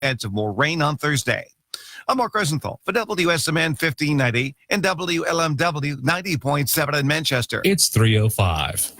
chance of more rain on Thursday. I'm Mark Rosenthal for WSMN 1590 and WLMW 90.7 in Manchester. It's 3:05.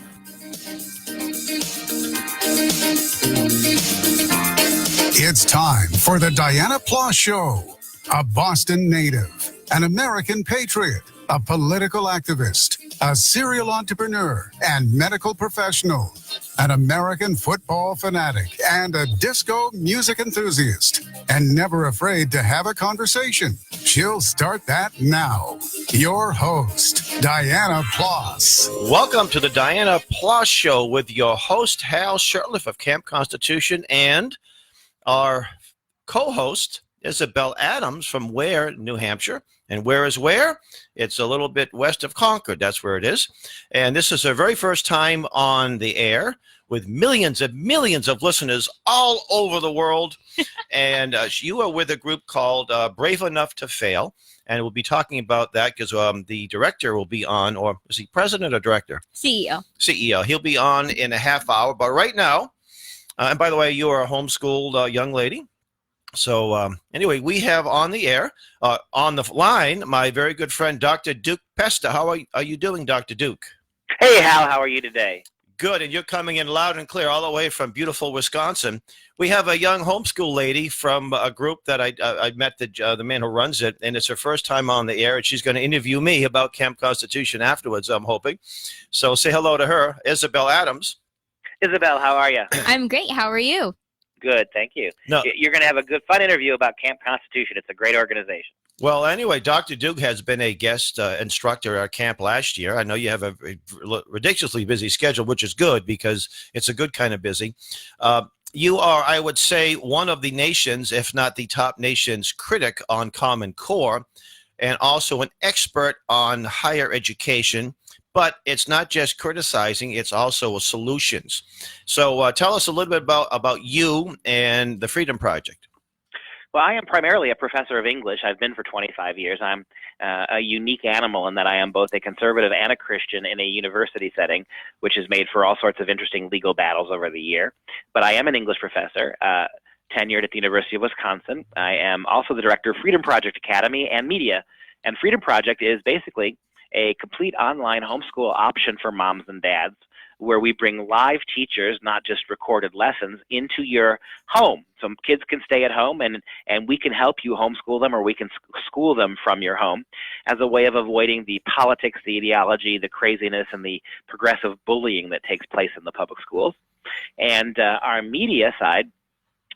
It's time for the Dianna Ploss Show. A Boston native, an American patriot, a political activist, a serial entrepreneur and medical professional, an American football fanatic, and a disco music enthusiast, and never afraid to have a conversation. She'll start that now. Your host, Dianna Ploss. Welcome to the Dianna Ploss Show with your host, Hal Shurtleff of Camp Constitution, and our co-host, Isabel Adams from Ware, New Hampshire. And where is where? It's a little bit west of Concord. That's where it is. And this is her very first time on the air with millions and millions of listeners all over the world. And you are with a group called Brave Enough to Fail. And we'll be talking about that because the director will be on, or is he president or director? CEO. CEO. He'll be on in a half hour. But right now, and by the way, you are a homeschooled young lady. So anyway, we have on the air, on the line, my very good friend, Dr. Duke Pesta. How are you doing, Dr. Duke? Hey, Hal, how are you today? Good, and you're coming in loud and clear all the way from beautiful Wisconsin. We have a young homeschool lady from a group that I met the man who runs it, and it's her first time on the air, and she's going to interview me about Camp Constitution afterwards, I'm hoping. So say hello to her, Isabel Adams. Isabel, how are you? I'm great. How are you? Good, thank you. No. You're going to have a good, fun interview about Camp Constitution. It's a great organization. Well, anyway, Dr. Duke has been a guest instructor at our camp last year. I know you have a ridiculously busy schedule, which is good because it's a good kind of busy. You are, I would say, one of the nation's, if not the top nation's, critic on Common Core, and also an expert on higher education. But it's not just criticizing, it's also solutions. So tell us a little bit about you and the Freedom Project. Well, I am primarily a professor of English. I've been for 25 years. I'm a unique animal in that I am both a conservative and a Christian in a university setting, which has made for all sorts of interesting legal battles over the year. But I am an English professor, tenured at the University of Wisconsin. I am also the director of Freedom Project Academy and Media. And Freedom Project is basically a complete online homeschool option for moms and dads, where we bring live teachers, not just recorded lessons, into your home. So kids can stay at home and we can help you homeschool them, or we can school them from your home as a way of avoiding the politics, the ideology, the craziness, and the progressive bullying that takes place in the public schools. And our media side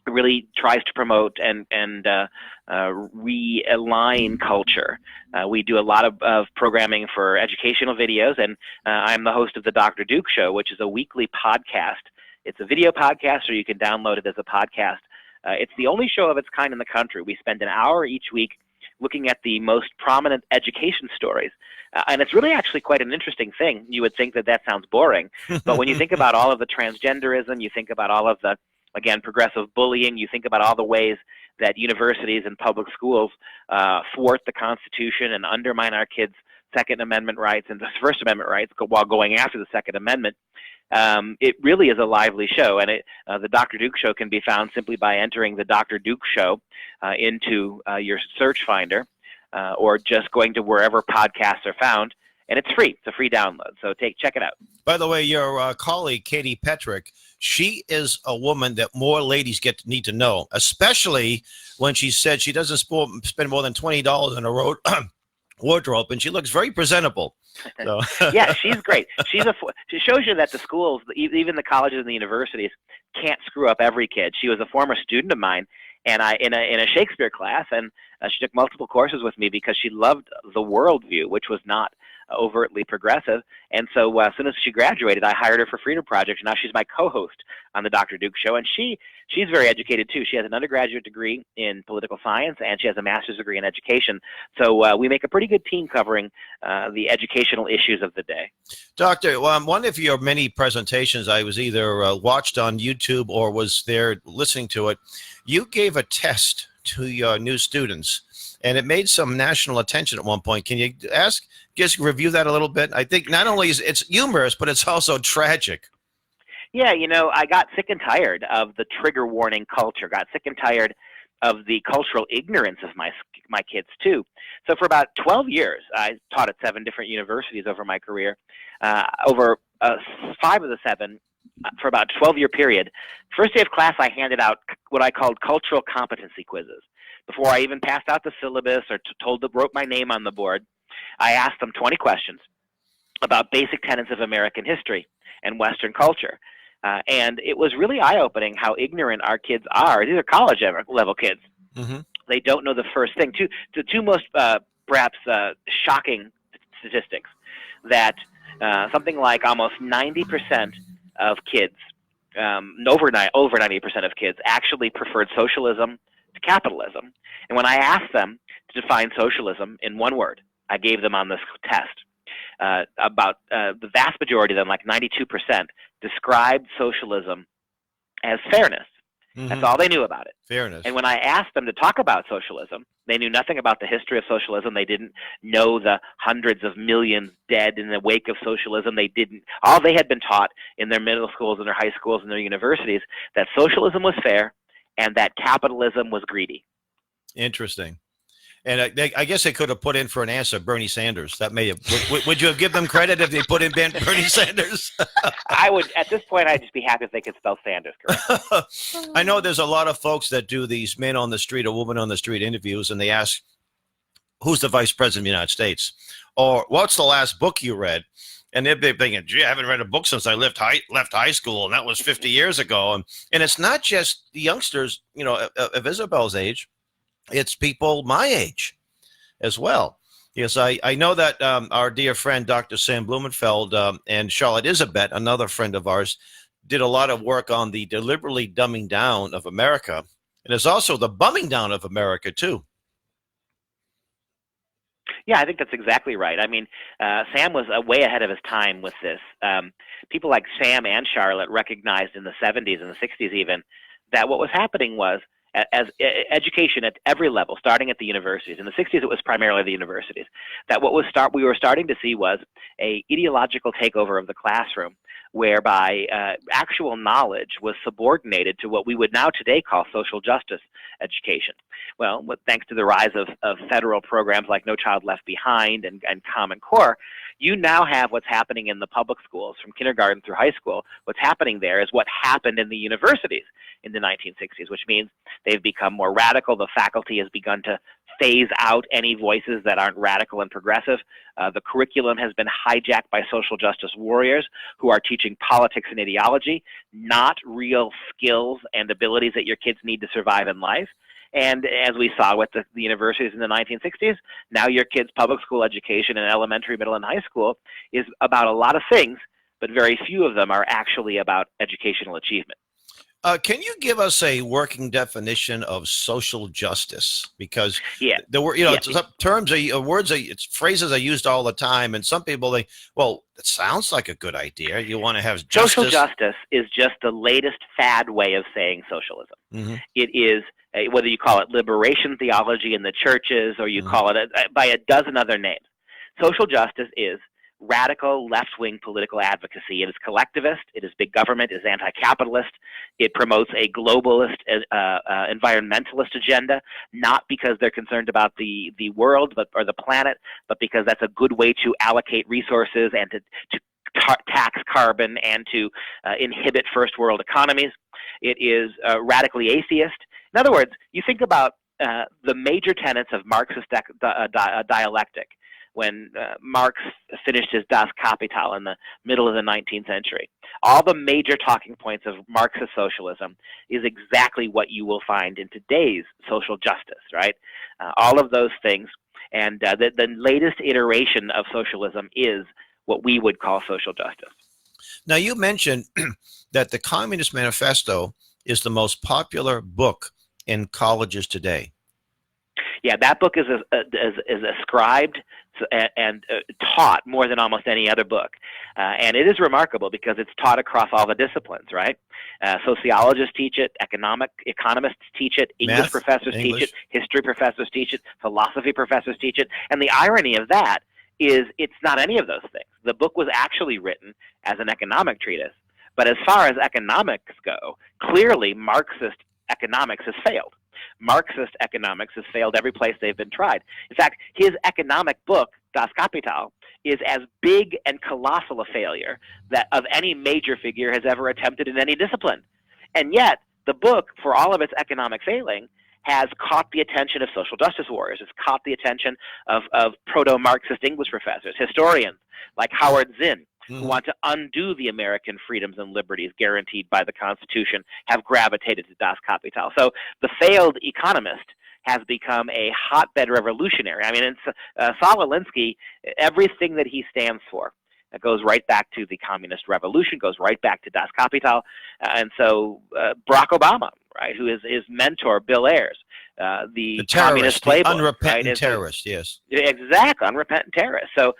really tries to promote and realign culture. We do a lot of programming for educational videos, and I'm the host of the Dr. Duke Show, which is a weekly podcast. It's a video podcast, or you can download it as a podcast. It's the only show of its kind in the country. We spend an hour each week looking at the most prominent education stories. And it's really actually quite an interesting thing. You would think that sounds boring, but when you think about all of the transgenderism, you think about all of the, again, progressive bullying, you think about all the ways that universities and public schools thwart the Constitution and undermine our kids' Second Amendment rights and the First Amendment rights while going after the Second Amendment. It really is a lively show, and the Dr. Duke Show can be found simply by entering the Dr. Duke Show into your search finder, or just going to wherever podcasts are found. And it's free. It's a free download. So check it out. By the way, your colleague, Katie Petrick, she is a woman that more ladies need to know, especially when she said she doesn't spend more than $20 on a wardrobe, and she looks very presentable. So. Yeah, she's great. She shows you that the schools, even the colleges and the universities, can't screw up every kid. She was a former student of mine, and in a Shakespeare class, and she took multiple courses with me because she loved the worldview, which was not overtly progressive. And so as soon as she graduated, I hired her for Freedom Project, and now she's my co-host on the Dr. Duke Show. And she's very educated too. She has an undergraduate degree in political science, and she has a master's degree in education. So we make a pretty good team covering the educational issues of the day. Doctor, one of your many presentations I was either watched on YouTube or was there listening to it, you gave a test to your new students, and it made some national attention at one point. Can you just review that a little bit? I think not only is it's humorous, but it's also tragic. Yeah, I got sick and tired of the trigger warning culture, got sick and tired of the cultural ignorance of my kids too. So for about 12 years, I taught at 7 different universities over my career. Over 5 of the 7, for about a 12-year period, first day of class, I handed out what I called cultural competency quizzes. Before I even passed out the syllabus or wrote my name on the board, I asked them 20 questions about basic tenets of American history and Western culture. And it was really eye-opening how ignorant our kids are. These are college-level kids. Mm-hmm. They don't know the first thing. The two most perhaps shocking statistics, that something like almost 90% of kids, over 90% of kids, actually preferred socialism to capitalism. And when I asked them to define socialism in one word, I gave them on this test, about the vast majority of them, like 92%, described socialism as fairness. Mm-hmm. That's all they knew about it. Fairness. And when I asked them to talk about socialism, they knew nothing about the history of socialism. They didn't know the hundreds of millions dead in the wake of socialism. All they had been taught in their middle schools and their high schools and their universities, that socialism was fair and that capitalism was greedy. Interesting. And I guess they could have put in for an answer Bernie Sanders. That may have. Would you have given them credit if they put in Bernie Sanders? I would. At this point, I'd just be happy if they could spell Sanders correctly. I know there's a lot of folks that do these men on the street or woman on the street interviews, and they ask, "Who's the vice president of the United States?" Or "What's the last book you read?" And they're thinking, "Gee, I haven't read a book since I left high school, and that was 50 years ago." And it's not just the youngsters, of Isabel's age. It's people my age as well. Yes, I know that our dear friend, Dr. Sam Blumenfeld, and Charlotte Isabet, another friend of ours, did a lot of work on the deliberately dumbing down of America. And there's also the bumming down of America, too. Yeah, I think that's exactly right. I mean, Sam was way ahead of his time with this. People like Sam and Charlotte recognized in the 70s and the 60s even that what was happening was, as education at every level, starting at the universities. In the 60s, it was primarily the universities. That we were starting to see was a ideological takeover of the classroom, whereby actual knowledge was subordinated to what we would now today call social justice education. Well, thanks to the rise of federal programs like No Child Left Behind and Common Core, you now have what's happening in the public schools from kindergarten through high school. What's happening there is what happened in the universities in the 1960s, which means they've become more radical. The faculty has begun to phase out any voices that aren't radical and progressive. The curriculum has been hijacked by social justice warriors who are teaching politics and ideology, not real skills and abilities that your kids need to survive in life. And as we saw with the universities in the 1960s, now your kids' public school education in elementary, middle, and high school is about a lot of things, but very few of them are actually about educational achievement. Can you give us a working definition of social justice? Because the word, terms are words, it's phrases are used all the time, and some people it sounds like a good idea. You want to have justice. Social justice is just the latest fad way of saying socialism. Mm-hmm. It is whether you call it liberation theology in the churches or you call it by a dozen other names. Social justice is radical left-wing political advocacy. It is collectivist, it is big government, it is anti-capitalist, it promotes a globalist, environmentalist agenda, not because they're concerned about the world or the planet, but because that's a good way to allocate resources and to tax carbon and to inhibit first world economies. It is radically atheist. In other words, you think about the major tenets of Marxist dialectic. When Marx finished his Das Kapital in the middle of the 19th century. All the major talking points of Marxist socialism is exactly what you will find in today's social justice, right? All of those things. And the latest iteration of socialism is what we would call social justice. Now, you mentioned that the Communist Manifesto is the most popular book in colleges today. Yeah, that book is ascribed and taught more than almost any other book. And it is remarkable because it's taught across all the disciplines, right? Sociologists teach it, economists teach it, English professors teach it, history professors teach it, philosophy professors teach it. And the irony of that is it's not any of those things. The book was actually written as an economic treatise. But as far as economics go, clearly Marxist economics has failed. Marxist economics has failed every place they've been tried. In fact, his economic book, Das Kapital, is as big and colossal a failure that of any major figure has ever attempted in any discipline. And yet, the book, for all of its economic failing, has caught the attention of social justice warriors. It's caught the attention of proto-Marxist English professors, historians like Howard Zinn, who want to undo the American freedoms and liberties guaranteed by the Constitution, have gravitated to Das Kapital. So the failed economist has become a hotbed revolutionary. I mean, Saul Alinsky, everything that he stands for, it goes right back to the communist revolution, goes right back to Das Kapital. And so Barack Obama, right, who is his mentor, Bill Ayers, the communist playbook. The unrepentant right, terrorist, yes. Exactly, unrepentant terrorist. So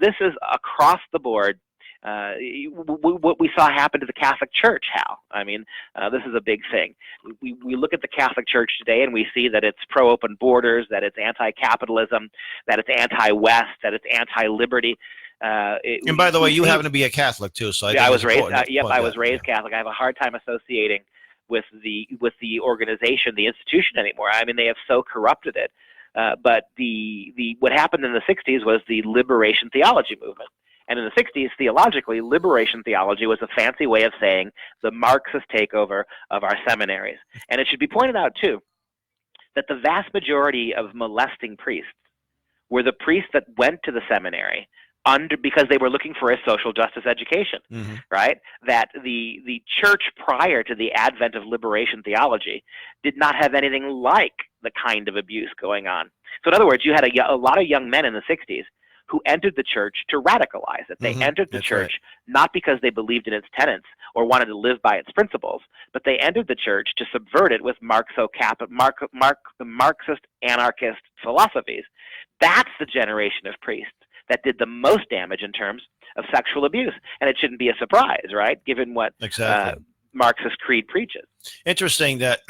this is across the board. What we saw happen to the Catholic Church, Hal. I mean, this is a big thing. We look at the Catholic Church today and we see that it's pro-open borders, that it's anti-capitalism, that it's anti-West, that it's anti-liberty. And by the way, you happen to be a Catholic too, so I was raised. I was raised Catholic. I have a hard time associating with the organization, the institution anymore. I mean, they have so corrupted it. But what happened in the '60s was the liberation theology movement. And in the '60s, theologically, liberation theology was a fancy way of saying the Marxist takeover of our seminaries. And it should be pointed out, too, that the vast majority of molesting priests were the priests that went to the seminary because they were looking for a social justice education, right? That the church prior to the advent of liberation theology did not have anything like the kind of abuse going on. So in other words, you had a lot of young men in the '60s who entered the church to radicalize it. They entered the church not because they believed in its tenets or wanted to live by its principles, but they entered the church to subvert it with Marxist anarchist philosophies. That's the generation of priests that did the most damage in terms of sexual abuse. And it shouldn't be a surprise, right, given what Marxist creed preaches. Interesting that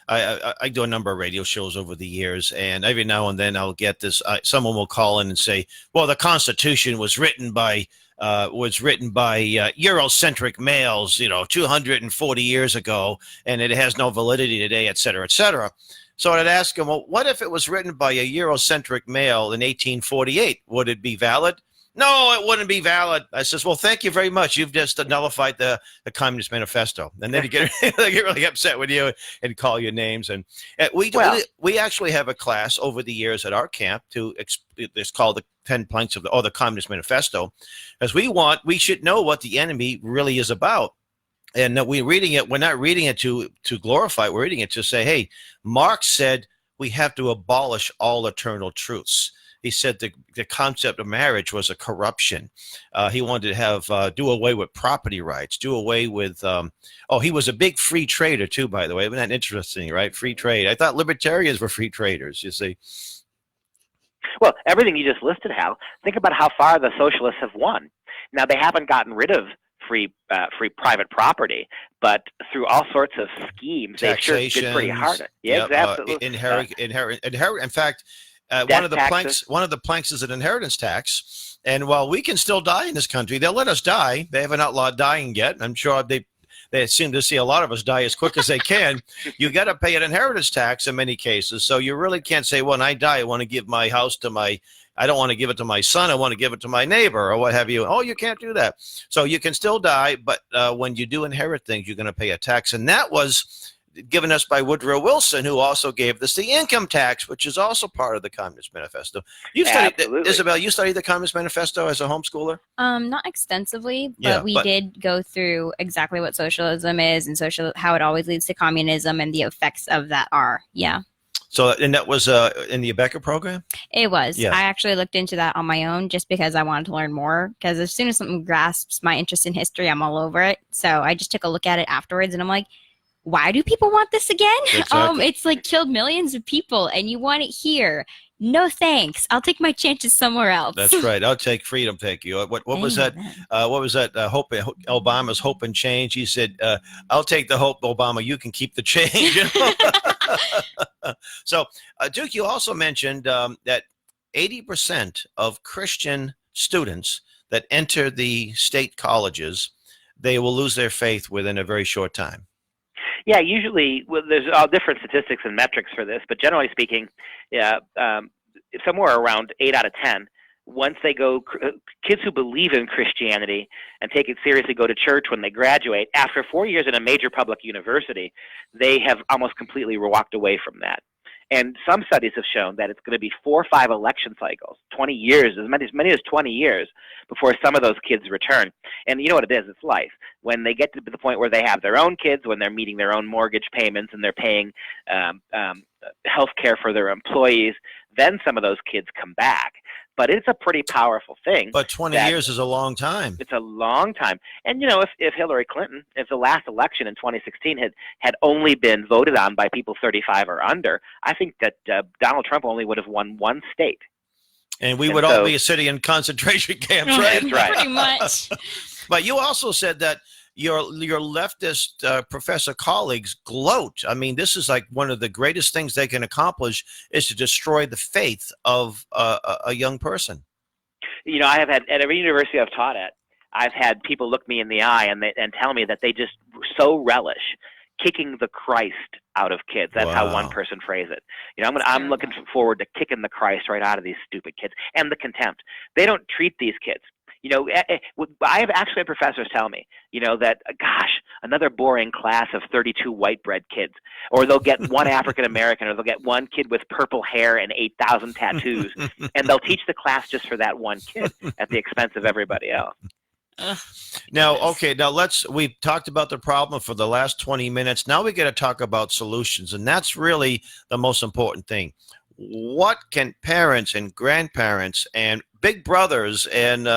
I do a number of radio shows over the years, and every now and then I'll get this. Someone will call in and say, "Well, the Constitution was written by Eurocentric males, 240 years ago, and it has no validity today, et cetera, et cetera." So I'd ask him, "Well, what if it was written by a Eurocentric male in 1848? Would it be valid?" "No, it wouldn't be valid." I says, "Well, thank you very much. You've just nullified the Communist Manifesto." And then they get really upset with you and call you names. And we actually have a class over the years at our camp it's called the 10 planks of the Communist Manifesto, as we should know what the enemy really is about. And we're reading it. We're not reading it to glorify it. We're reading it to say, hey, Marx said we have to abolish all eternal truths. He said the concept of marriage was a corruption. He wanted to have do away with property rights, do away with. He was a big free trader too, by the way. Isn't that interesting, right? Free trade. I thought libertarians were free traders. You see. Well, everything you just listed, Hal. Think about how far the socialists have won. Now they haven't gotten rid of free private property, but through all sorts of schemes, they've sure been pretty hard. Yeah, absolutely. Inherit. In fact. One of the planks is an inheritance tax, and while we can still die in this country, they'll let us die. They haven't outlawed dying yet. I'm sure they seem to see a lot of us die as quick as they can. You got to pay an inheritance tax in many cases, so you really can't say, "Well, when I die, I want to give my house I don't want to give it to my son. I want to give it to my neighbor," or what have you. Oh, you can't do that. So you can still die, but when you do inherit things, you're going to pay a tax, and that was given us by Woodrow Wilson, who also gave us the income tax, which is also part of the Communist Manifesto. You studied, Isabel, you studied the Communist Manifesto as a homeschooler? Not extensively, but we did go through exactly what socialism is and how it always leads to communism and the effects of that are. Yeah. So, and that was in the Becker program? It was. Yeah. I actually looked into that on my own just because I wanted to learn more. Because as soon as something grasps my interest in history, I'm all over it. So I just took a look at it afterwards, and I'm like, why do people want this again? Exactly. It's like killed millions of people and you want it here. No thanks. I'll take my chances somewhere else. That's right. I'll take freedom. Thank you. What was that? What was that? Obama's hope and change. He said, "I'll take the hope, Obama. You can keep the change." So, Duke, you also mentioned that 80% of Christian students that enter the state colleges, they will lose their faith within a very short time. Yeah, usually there's all different statistics and metrics for this, but generally speaking, yeah, somewhere around 8 out of 10, once they go, kids who believe in Christianity and take it seriously, go to church when they graduate, after 4 years in a major public university, they have almost completely walked away from that. And some studies have shown that it's going to be 4 or 5 election cycles, 20 years, as many as 20 years before some of those kids return. And you know what it is? It's life. When they get to the point where they have their own kids, when they're meeting their own mortgage payments and they're paying health care for their employees, then some of those kids come back. But it's a pretty powerful thing. But 20 years is a long time. It's a long time. And, you know, if Hillary Clinton, if the last election in 2016 had only been voted on by people 35 or under, I think that Donald Trump only would have won 1 state. And we would all be sitting in concentration camps, right? That's right. Pretty much. But you also said that your leftist professor colleagues gloat. I mean, this is like one of the greatest things they can accomplish is to destroy the faith of a young person. You know, I have had, at every university I've taught at, I've had people look me in the eye and tell me that they just so relish kicking the Christ out of kids. That's how one person phrased it. You know, I'm looking forward to kicking the Christ right out of these stupid kids, and the contempt. They don't treat these kids. You know, I have actually had professors tell me, you know, that, gosh, another boring class of 32 white bread kids, or they'll get one African American, or they'll get one kid with purple hair and 8,000 tattoos, and they'll teach the class just for that one kid at the expense of everybody else. Now, okay, we've talked about the problem for the last 20 minutes. Now we got to talk about solutions, and that's really the most important thing. What can parents and grandparents and big brothers and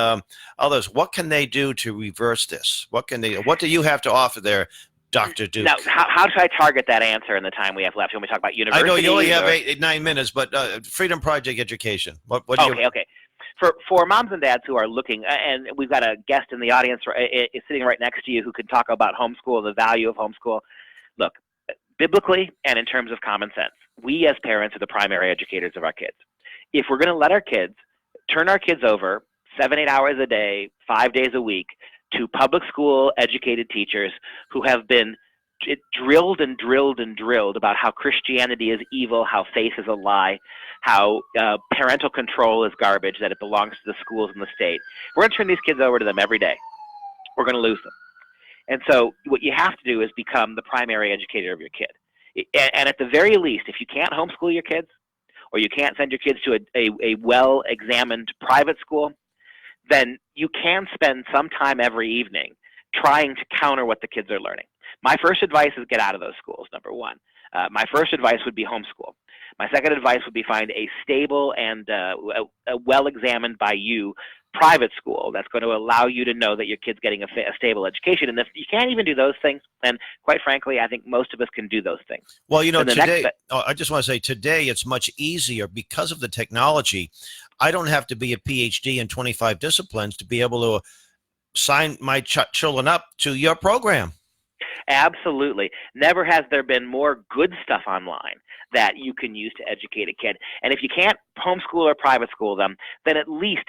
others, what can they do to reverse this? What do you have to offer there, Dr. Duke? Now, how should I target that answer in the time we have left? When we talk about universities? I know you only have 9 minutes, but Freedom Project Education. What do you? Okay. For moms and dads who are looking, and we've got a guest in the audience sitting right next to you who can talk about homeschool, the value of homeschool. Look, biblically and in terms of common sense, we as parents are the primary educators of our kids. If we're going to let our kids turn our kids over 7-8 hours a day, 5 days a week to public school educated teachers who have been drilled and drilled and drilled about how Christianity is evil, how faith is a lie, how parental control is garbage, that it belongs to the schools and the state. We're going to turn these kids over to them every day. We're going to lose them. And so what you have to do is become the primary educator of your kid. And at the very least, if you can't homeschool your kids, or you can't send your kids to a well-examined private school, then you can spend some time every evening trying to counter what the kids are learning. My first advice is get out of those schools, number one. My first advice would be homeschool. My second advice would be find a stable and a well-examined by you private school that's going to allow you to know that your kid's getting a stable education. And if you can't even do those things, then quite frankly, I think most of us can do those things. Well, you know, today, I just want to say today it's much easier because of the technology. I don't have to be a PhD in 25 disciplines to be able to sign my children up to your program. Absolutely. Never has there been more good stuff online that you can use to educate a kid. And if you can't homeschool or private school them, then at least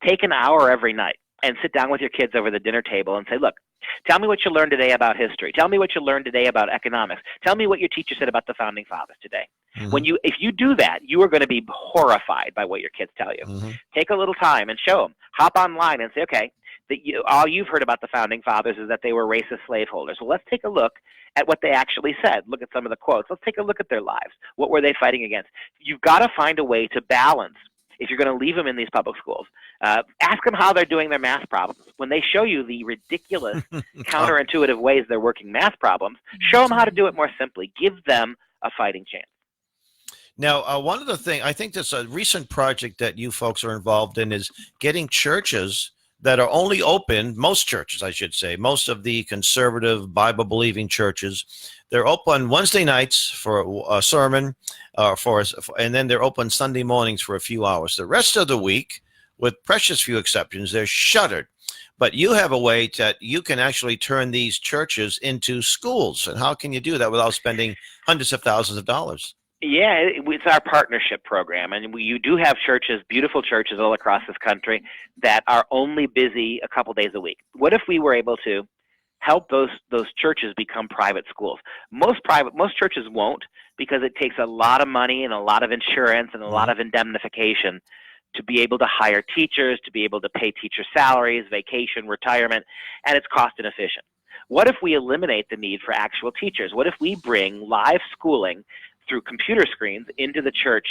take an hour every night and sit down with your kids over the dinner table and say, look, tell me what you learned today about history. Tell me what you learned today about economics. Tell me what your teacher said about the founding fathers today. Mm-hmm. If you do that, you are going to be horrified by what your kids tell you. Mm-hmm. Take a little time and show them. Hop online and say, okay, all you've heard about the founding fathers is that they were racist slaveholders. Well, let's take a look at what they actually said. Look at some of the quotes. Let's take a look at their lives. What were they fighting against? You've got to find a way to balance. If you're going to leave them in these public schools, ask them how they're doing their math problems. When they show you the ridiculous, counterintuitive ways they're working math problems, show them how to do it more simply. Give them a fighting chance. Now, one of the things, I think there's a recent project that you folks are involved in is getting churches that are only open, most churches, I should say, most of the conservative Bible-believing churches, they're open Wednesday nights for a sermon, and then they're open Sunday mornings for a few hours. The rest of the week, with precious few exceptions, they're shuttered. But you have a way that you can actually turn these churches into schools. And how can you do that without spending hundreds of thousands of dollars? Yeah, it's our partnership program, and you do have churches, beautiful churches all across this country that are only busy a couple days a week. What if we were able to help those churches become private schools. Most churches won't, because it takes a lot of money and a lot of insurance and a lot of indemnification to be able to hire teachers, to be able to pay teacher salaries, vacation, retirement, and it's cost inefficient. What if we eliminate the need for actual teachers? What if we bring live schooling through computer screens into the church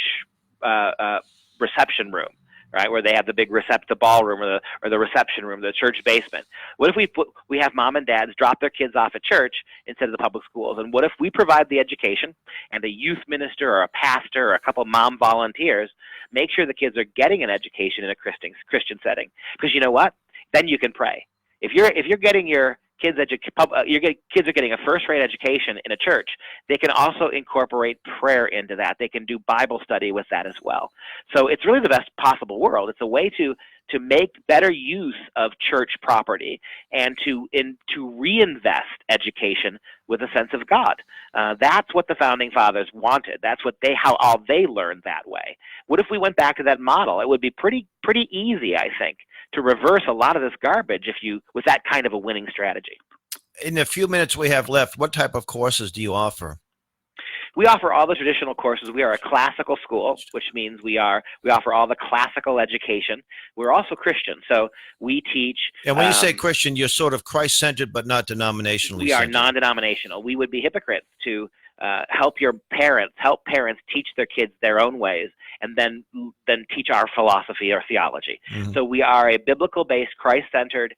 reception room, right, where they have the big the ballroom or the reception room, the church basement? What if we have mom and dads drop their kids off at church instead of the public schools? And what if we provide the education, and a youth minister or a pastor or a couple mom volunteers make sure the kids are getting an education in a Christian setting? Because you know what? Then you can pray. If you're getting your kids kids are getting a first-rate education in a church, they can also incorporate prayer into that. They can do Bible study with that as well. So it's really the best possible world. It's a way to make better use of church property and to reinvest education with a sense of God. That's what the founding fathers wanted. That's what how they learned that way. What if we went back to that model? It would be pretty easy, I think, to reverse a lot of this garbage with that kind of a winning strategy. In the few minutes we have left, what type of courses do you offer? We offer all the traditional courses. We are a classical school, which means we offer all the classical education. We're also Christian, so we teach. And when you say Christian, you're sort of Christ-centered, but not denominationally. We are centered. non-denominational. We would be hypocrites to help parents teach their kids their own ways, and then teach our philosophy or theology. Mm-hmm. So we are a biblical-based, Christ-centered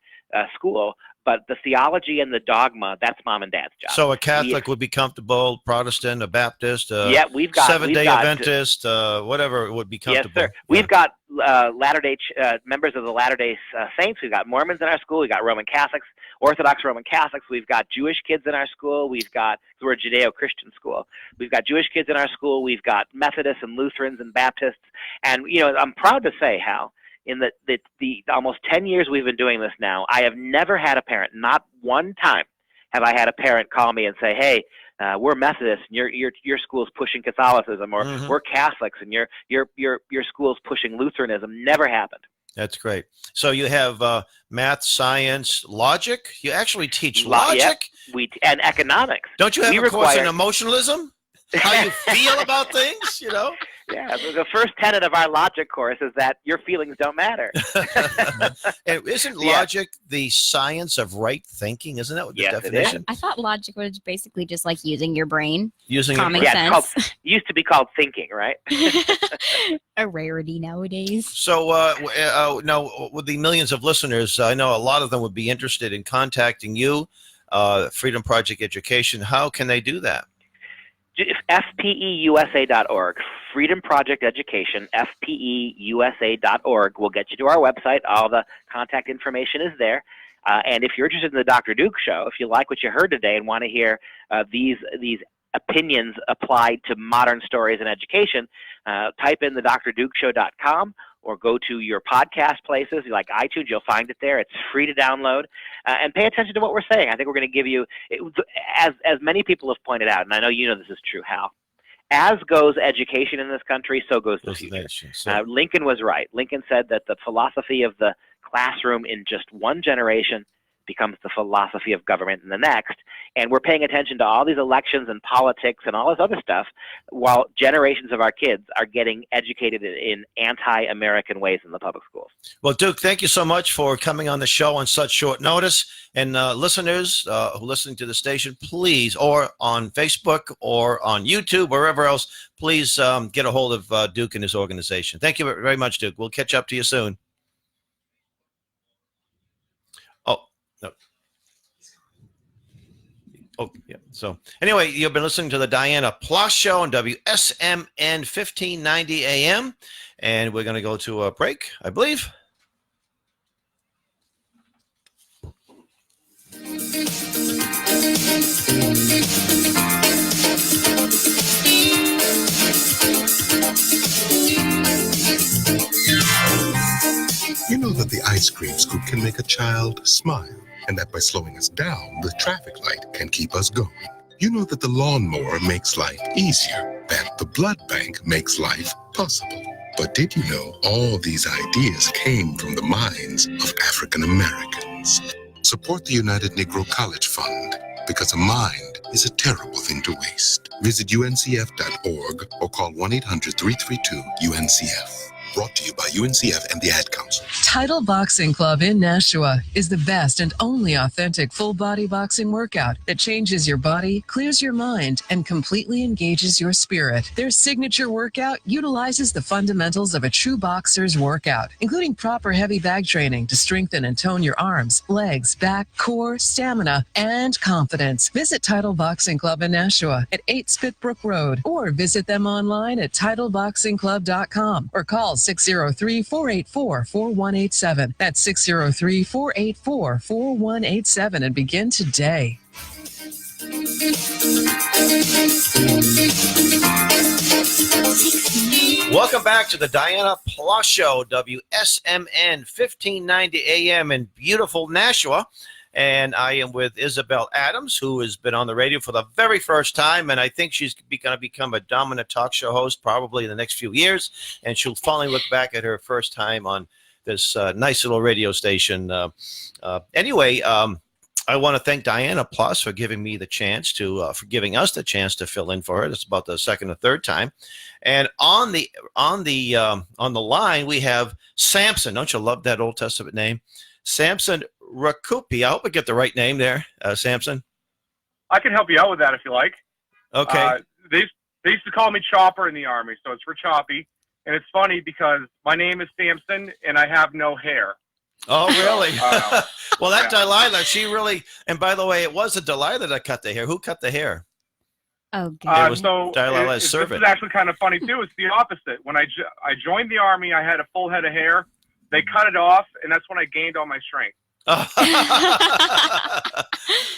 school. But the theology and the dogma, that's mom and dad's job. So a Catholic would be comfortable, Protestant, a Baptist, we've got Seventh-day Adventist, whatever would be comfortable. Yes, sir. Yeah. We've got Latter-day members of the Latter-day Saints. We've got Mormons in our school. We've got Roman Catholics, Orthodox Roman Catholics. We've got Jewish kids in our school. We're a Judeo-Christian school. We've got Jewish kids in our school. We've got Methodists and Lutherans and Baptists. And, I'm proud to say, Hal, in the almost 10 years we've been doing this now, I have never had a parent, not one time have I had a parent call me and say, hey, we're Methodists and your school's pushing Catholicism, or we're Catholics and your school's pushing Lutheranism. Never happened. That's great. So you have math, science, logic. You actually teach logic? Yep. And economics. Don't you have a course in emotionalism? How you feel about things, Yeah, the first tenet of our logic course is that your feelings don't matter. And isn't logic the science of right thinking? Isn't that what the definition? I thought logic was basically just like using your brain. Using common sense. Used to be called thinking, right? A rarity nowadays. So now, with the millions of listeners, I know a lot of them would be interested in contacting you, Freedom Project Education. How can they do that? FPEUSA.org, Freedom Project Education, FPEUSA.org will get you to our website. All the contact information is there. And if you're interested in the Dr. Duke Show, if you like what you heard today and want to hear these opinions applied to modern stories in education, type in the drdukeshow.com or go to your podcast places like iTunes. You'll find it there. It's free to download. And pay attention to what we're saying. I think we're going to give you, as many people have pointed out, and I know this is true, Hal, as goes education in this country, so goes the future. Lincoln was right. Lincoln said that the philosophy of the classroom in just one generation becomes the philosophy of government in the next. And we're paying attention to all these elections and politics and all this other stuff while generations of our kids are getting educated in anti-American ways in the public schools. Well, Duke, thank you so much for coming on the show on such short notice. And listeners who are listening to the station, please, or on Facebook or on YouTube, wherever else, please get a hold of Duke and his organization. Thank you very much, Duke. We'll catch up to you soon. Oh, yeah. So anyway, you've been listening to the Dianna Ploss Show on WSMN 1590 AM. And we're going to go to a break, I believe. You know that the ice cream scoop can make a child smile, and that by slowing us down, the traffic light can keep us going. You know that the lawnmower makes life easier, that the blood bank makes life possible. But did you know all these ideas came from the minds of African Americans? Support the United Negro College Fund, because a mind is a terrible thing to waste. Visit uncf.org or call 1-800-332-UNCF. Brought to you by UNCF and the Ad Council. Title Boxing Club in Nashua is the best and only authentic full-body boxing workout that changes your body, clears your mind, and completely engages your spirit. Their signature workout utilizes the fundamentals of a true boxer's workout, including proper heavy bag training to strengthen and tone your arms, legs, back, core, stamina, and confidence. Visit Title Boxing Club in Nashua at 8 Spitbrook Road, or visit them online at titleboxingclub.com, or call 603-484-4187. That's 603-484-4187 and begin today. Welcome back to the Dianna Ploss Show, WSMN 1590 AM in beautiful Nashua. And I am with Isabel Adams, who has been on the radio for the very first time. And I think she's going to become a dominant talk show host probably in the next few years. And she'll finally look back at her first time on this nice little radio station. Anyway, I want to thank Dianna Ploss for giving me the chance to, for giving us the chance to fill in for her. It's about the second or third time. And on the line, we have Samson. Don't you love that Old Testament name? Samson Rakupi. I hope I get the right name there, Samson. I can help you out with that if you like. Okay. They used to call me Chopper in the Army, so it's for Choppy. And it's funny because my name is Samson and I have no hair. Oh, really? Well, that Yeah. Delilah, she really, and by the way, it was a Delilah that cut the hair. Who cut the hair? Oh, God. It was Delilah's this servant. is actually kind of funny, too. It's the opposite. When I joined the Army, I had a full head of hair. They cut it off, and that's when I gained all my strength.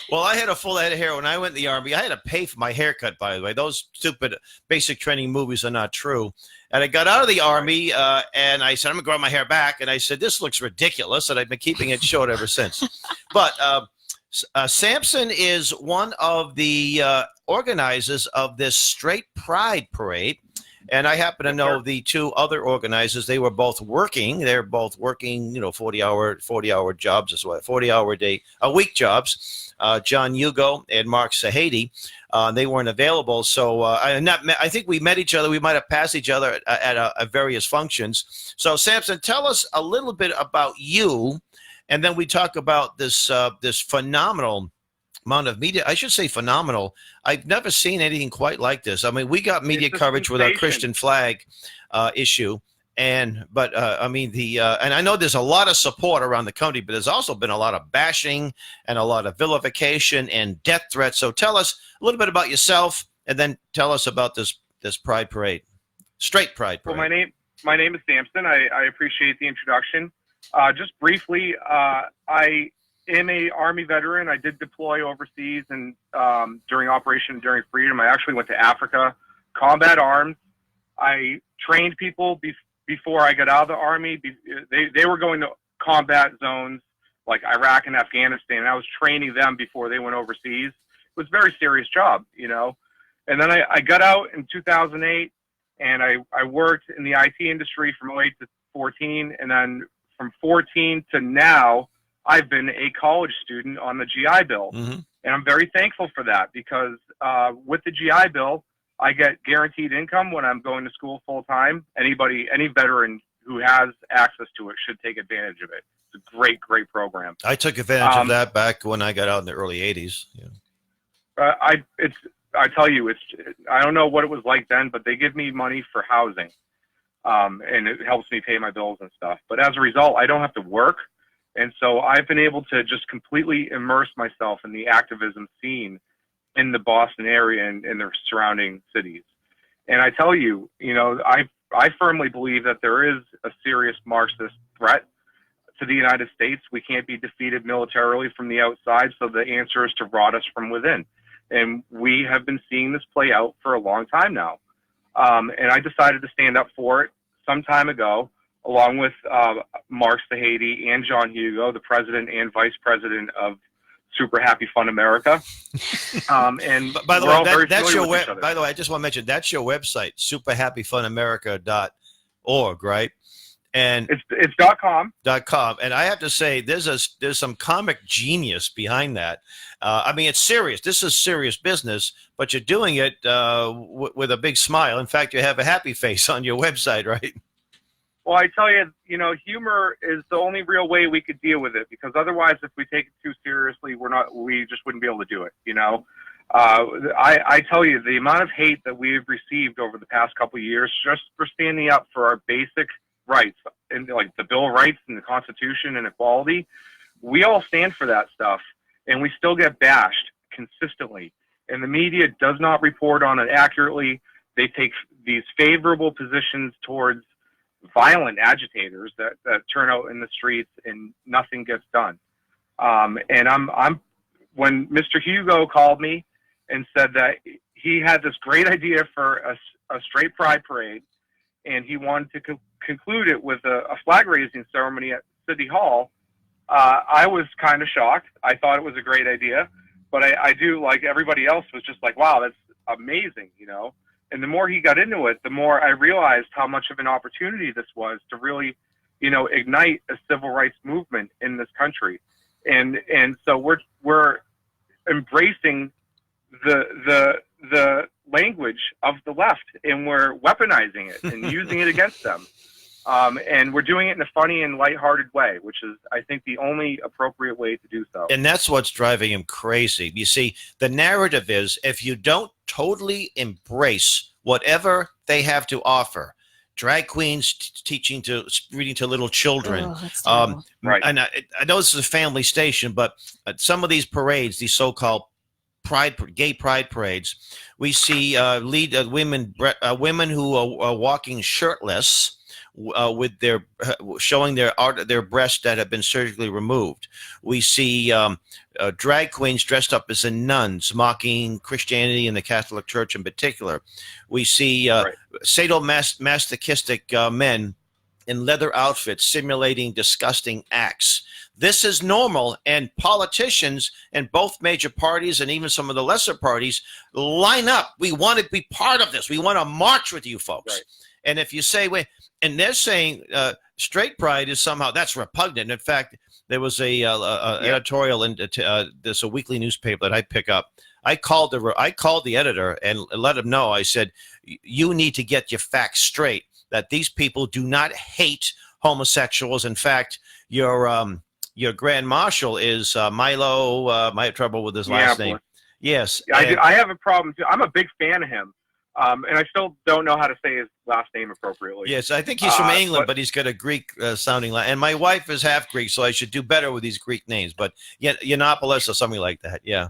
Well, I had a full head of hair when I went in the Army. I had to pay for my haircut, by the way. Those stupid basic training movies are not true. And I got out of the Army, and I said, I'm going to grow my hair back. And I said, this looks ridiculous. And I've been keeping it short ever since. But Samson is one of the organizers of this Straight Pride Parade. And I happen to know the two other organizers. They were both working. They're both working, 40-hour jobs as well, 40-hour a week jobs. John Hugo and Mark Sahady. They weren't available, so I think we met each other. We might have passed each other at various functions. So, Samson, tell us a little bit about you, and then we talk about this phenomenal amount of media. I should say phenomenal. I've never seen anything quite like this. I mean, we got media coverage with our Christian flag issue, and I know there's a lot of support around the country, but there's also been a lot of bashing and a lot of vilification and death threats. So tell us a little bit about yourself, and then tell us about this Pride Parade, Straight Pride Parade. Well, my name is Samson. I appreciate the introduction. Just briefly, I am a Army veteran. I did deploy overseas and during Operation Enduring Freedom. I actually went to Africa, combat arms. I trained people before I got out of the Army. They were going to combat zones like Iraq and Afghanistan, and I was training them before they went overseas. It was a very serious job, And then I got out in 2008, and I worked in the IT industry from 08 to 14, and then from 14 to now, I've been a college student on the GI Bill, and I'm very thankful for that because with the GI Bill, I get guaranteed income when I'm going to school full time. Any veteran who has access to it should take advantage of it. It's a great, great program. I took advantage of that back when I got out in the early 80s. Yeah. I tell you, I don't know what it was like then, but they give me money for housing, and it helps me pay my bills and stuff. But as a result, I don't have to work. And so I've been able to just completely immerse myself in the activism scene in the Boston area and in the surrounding cities. And I tell you, I firmly believe that there is a serious Marxist threat to the United States. We can't be defeated militarily from the outside, so the answer is to rot us from within. And we have been seeing this play out for a long time now. And I decided to stand up for it some time ago, along with Mark Sahady and John Hugo, the president and vice president of Super Happy Fun America. And by the way, that's your web. By the way, I just want to mention that's your website, superhappyfunamerica.org, right? And It's .com. .com, and I have to say, there's some comic genius behind that. I mean, it's serious. This is serious business, but you're doing it with a big smile. In fact, you have a happy face on your website, right? Well, I tell you, humor is the only real way we could deal with it, because otherwise, if we take it too seriously, we just wouldn't be able to do it. I tell you, the amount of hate that we've received over the past couple of years just for standing up for our basic rights, and like the Bill of Rights and the Constitution and equality, we all stand for that stuff, and we still get bashed consistently. And the media does not report on it accurately. They take these favorable positions towards violent agitators that turn out in the streets, and nothing gets done. And when Mr. Hugo called me and said that he had this great idea for a straight pride parade, and he wanted to conclude it with a flag raising ceremony at City Hall, I was kind of shocked. I thought it was a great idea, but I do, like everybody else, was just like, wow, that's amazing, And the more he got into it, the more I realized how much of an opportunity this was to really, ignite a civil rights movement in this country. And so we're embracing the language of the left, and we're weaponizing it and using it against them. And we're doing it in a funny and lighthearted way, which is, I think, the only appropriate way to do so. And that's what's driving him crazy. You see, the narrative is, if you don't totally embrace whatever they have to offer, drag queens reading to little children. Right. And I know this is a family station, but some of these parades, these so-called gay pride parades, we see women who are walking shirtless, with showing their breasts that have been surgically removed. We see drag queens dressed up as nuns, mocking Christianity and the Catholic Church in particular. We see sadomasochistic men in leather outfits simulating disgusting acts. This is normal, and politicians in both major parties and even some of the lesser parties line up. We want to be part of this. We want to march with you folks. Right. And if you say, wait, and they're saying straight pride is somehow, that's repugnant. In fact, there was a editorial in there's a weekly newspaper that I pick up. I called the editor and let him know. I said, you need to get your facts straight, that these people do not hate homosexuals. In fact, your grand marshal is Milo. I have trouble with his last name. Yes. I have a problem too. I'm a big fan of him. And I still don't know how to say his last name appropriately. Yes, I think he's from England, but he's got a Greek sounding line. And my wife is half Greek, so I should do better with these Greek names. But Yiannopoulos or something like that, yeah.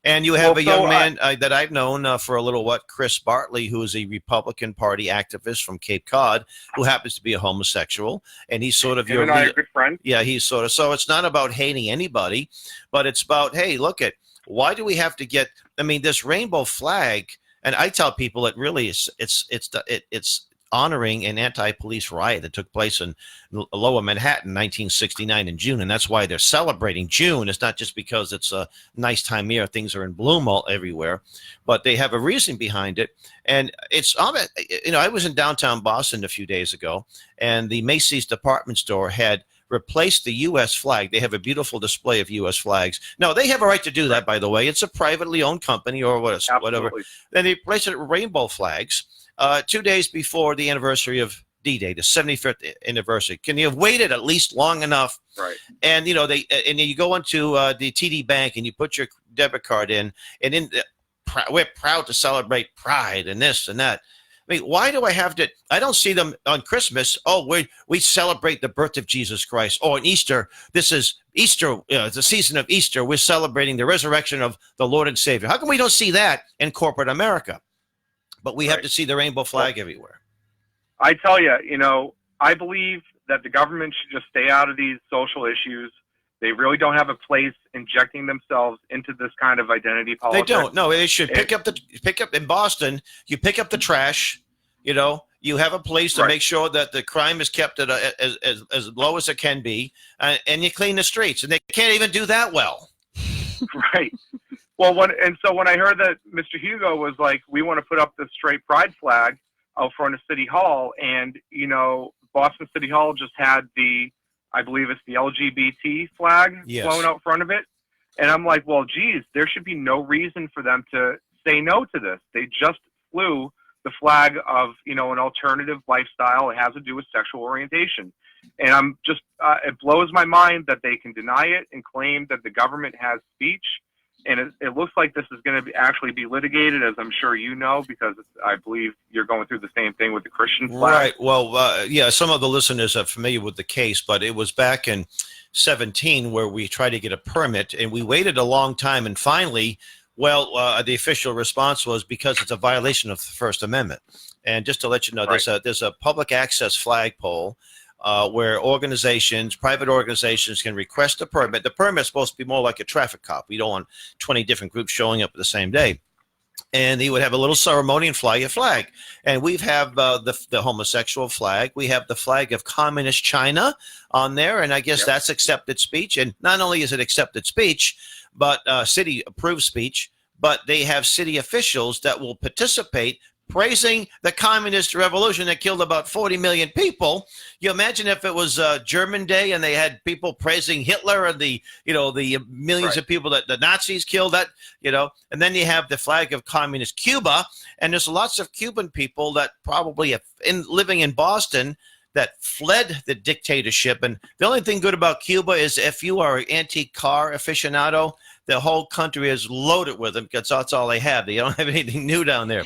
And you have a young man that I've known for a little while, Chris Bartley, who is a Republican Party activist from Cape Cod, who happens to be a homosexual. And he's sort of your a good friend. Yeah, he's sort of. So it's not about hating anybody, but it's about, hey, look why do we have to get? I mean, this rainbow flag. And I tell people it really is, it's honoring an anti-police riot that took place in Lower Manhattan, 1969 in June, and that's why they're celebrating June. It's not just because it's a nice time of year, things are in bloom everywhere, but they have a reason behind it. And it's, I was in downtown Boston a few days ago, and the Macy's department store had replaced the U.S. flag. They have a beautiful display of U.S. flags. No, they have a right to do that, by the way. It's a privately owned company or whatever. Then they replaced it with rainbow flags 2 days before the anniversary of D-Day, the 75th anniversary. Can you have waited at least long enough? Right. And, you go into the TD Bank and you put your debit card in, and we're proud to celebrate Pride and this and that. I mean, why do I have to? I don't see them on Christmas. Oh, we celebrate the birth of Jesus Christ. Oh, on Easter, this is Easter. It's the season of Easter. We're celebrating the resurrection of the Lord and Savior. How come we don't see that in corporate America? But we have to see the rainbow flag everywhere. I tell you, I believe that the government should just stay out of these social issues. They really don't have a place injecting themselves into this kind of identity politics. They don't. No, they should pick up in Boston. You pick up the trash. You have a place to make sure that the crime is kept at as low as it can be, and you clean the streets. And they can't even do that well. Right. Well, when I heard that Mr. Hugo was like, we want to put up the straight pride flag out front of City Hall, and Boston City Hall just had I believe it's the LGBT flag flown out front of it. And I'm like, well, geez, there should be no reason for them to say no to this. They just flew the flag of, an alternative lifestyle. It has to do with sexual orientation. And I'm just, it blows my mind that they can deny it and claim that the government has speech. And it looks like this is going to actually be litigated, as I'm sure you know, because I believe you're going through the same thing with the Christian flag. Right. Well, yeah, some of the listeners are familiar with the case, but it was back in 2017 where we tried to get a permit, and we waited a long time, and finally, the official response was because it's a violation of the First Amendment. And just to let you know, there's a public access flagpole where private organizations can request a permit. The permit is supposed to be more like a traffic cop. We don't want 20 different groups showing up at the same day. And he would have a little ceremony and fly a flag. And we have the homosexual flag. We have the flag of communist China on there. And I guess that's accepted speech. And not only is it accepted speech, but city-approved speech, but they have city officials that will participate praising the communist revolution that killed about 40 million people. You imagine if it was German Day and they had people praising Hitler and the millions of people that the Nazis killed, and then you have the flag of communist Cuba, and there's lots of Cuban people that probably living in Boston that fled the dictatorship. And the only thing good about Cuba is if you are an antique car aficionado, the whole country is loaded with them because that's all they have. They don't have anything new down there.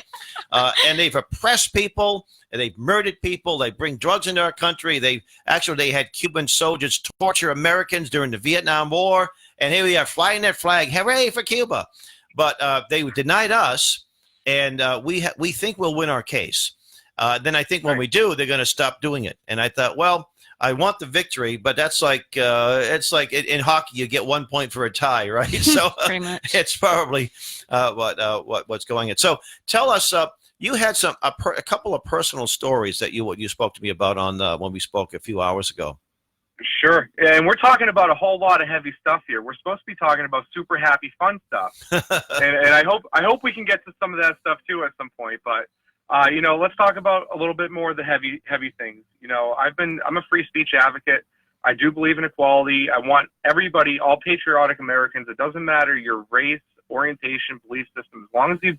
And they've oppressed people, and they've murdered people. They bring drugs into our country. They had Cuban soldiers torture Americans during the Vietnam War. And here we are flying that flag. Hooray for Cuba. But they denied us, and we think we'll win our case. Then I think when we do, they're going to stop doing it. And I thought, well, I want the victory, but that's it's like in hockey, you get 1 point for a tie, right? So Pretty much. It's probably what's going on. So tell us, you had a couple of personal stories that you spoke to me about on when we spoke a few hours ago. Sure. And we're talking about a whole lot of heavy stuff here. We're supposed to be talking about super happy, fun stuff. and I hope we can get to some of that stuff too at some point, but let's talk about a little bit more of the heavy things. I'm a free speech advocate. I do believe in equality. I want everybody, all patriotic Americans, it doesn't matter your race, orientation, belief system, as long as you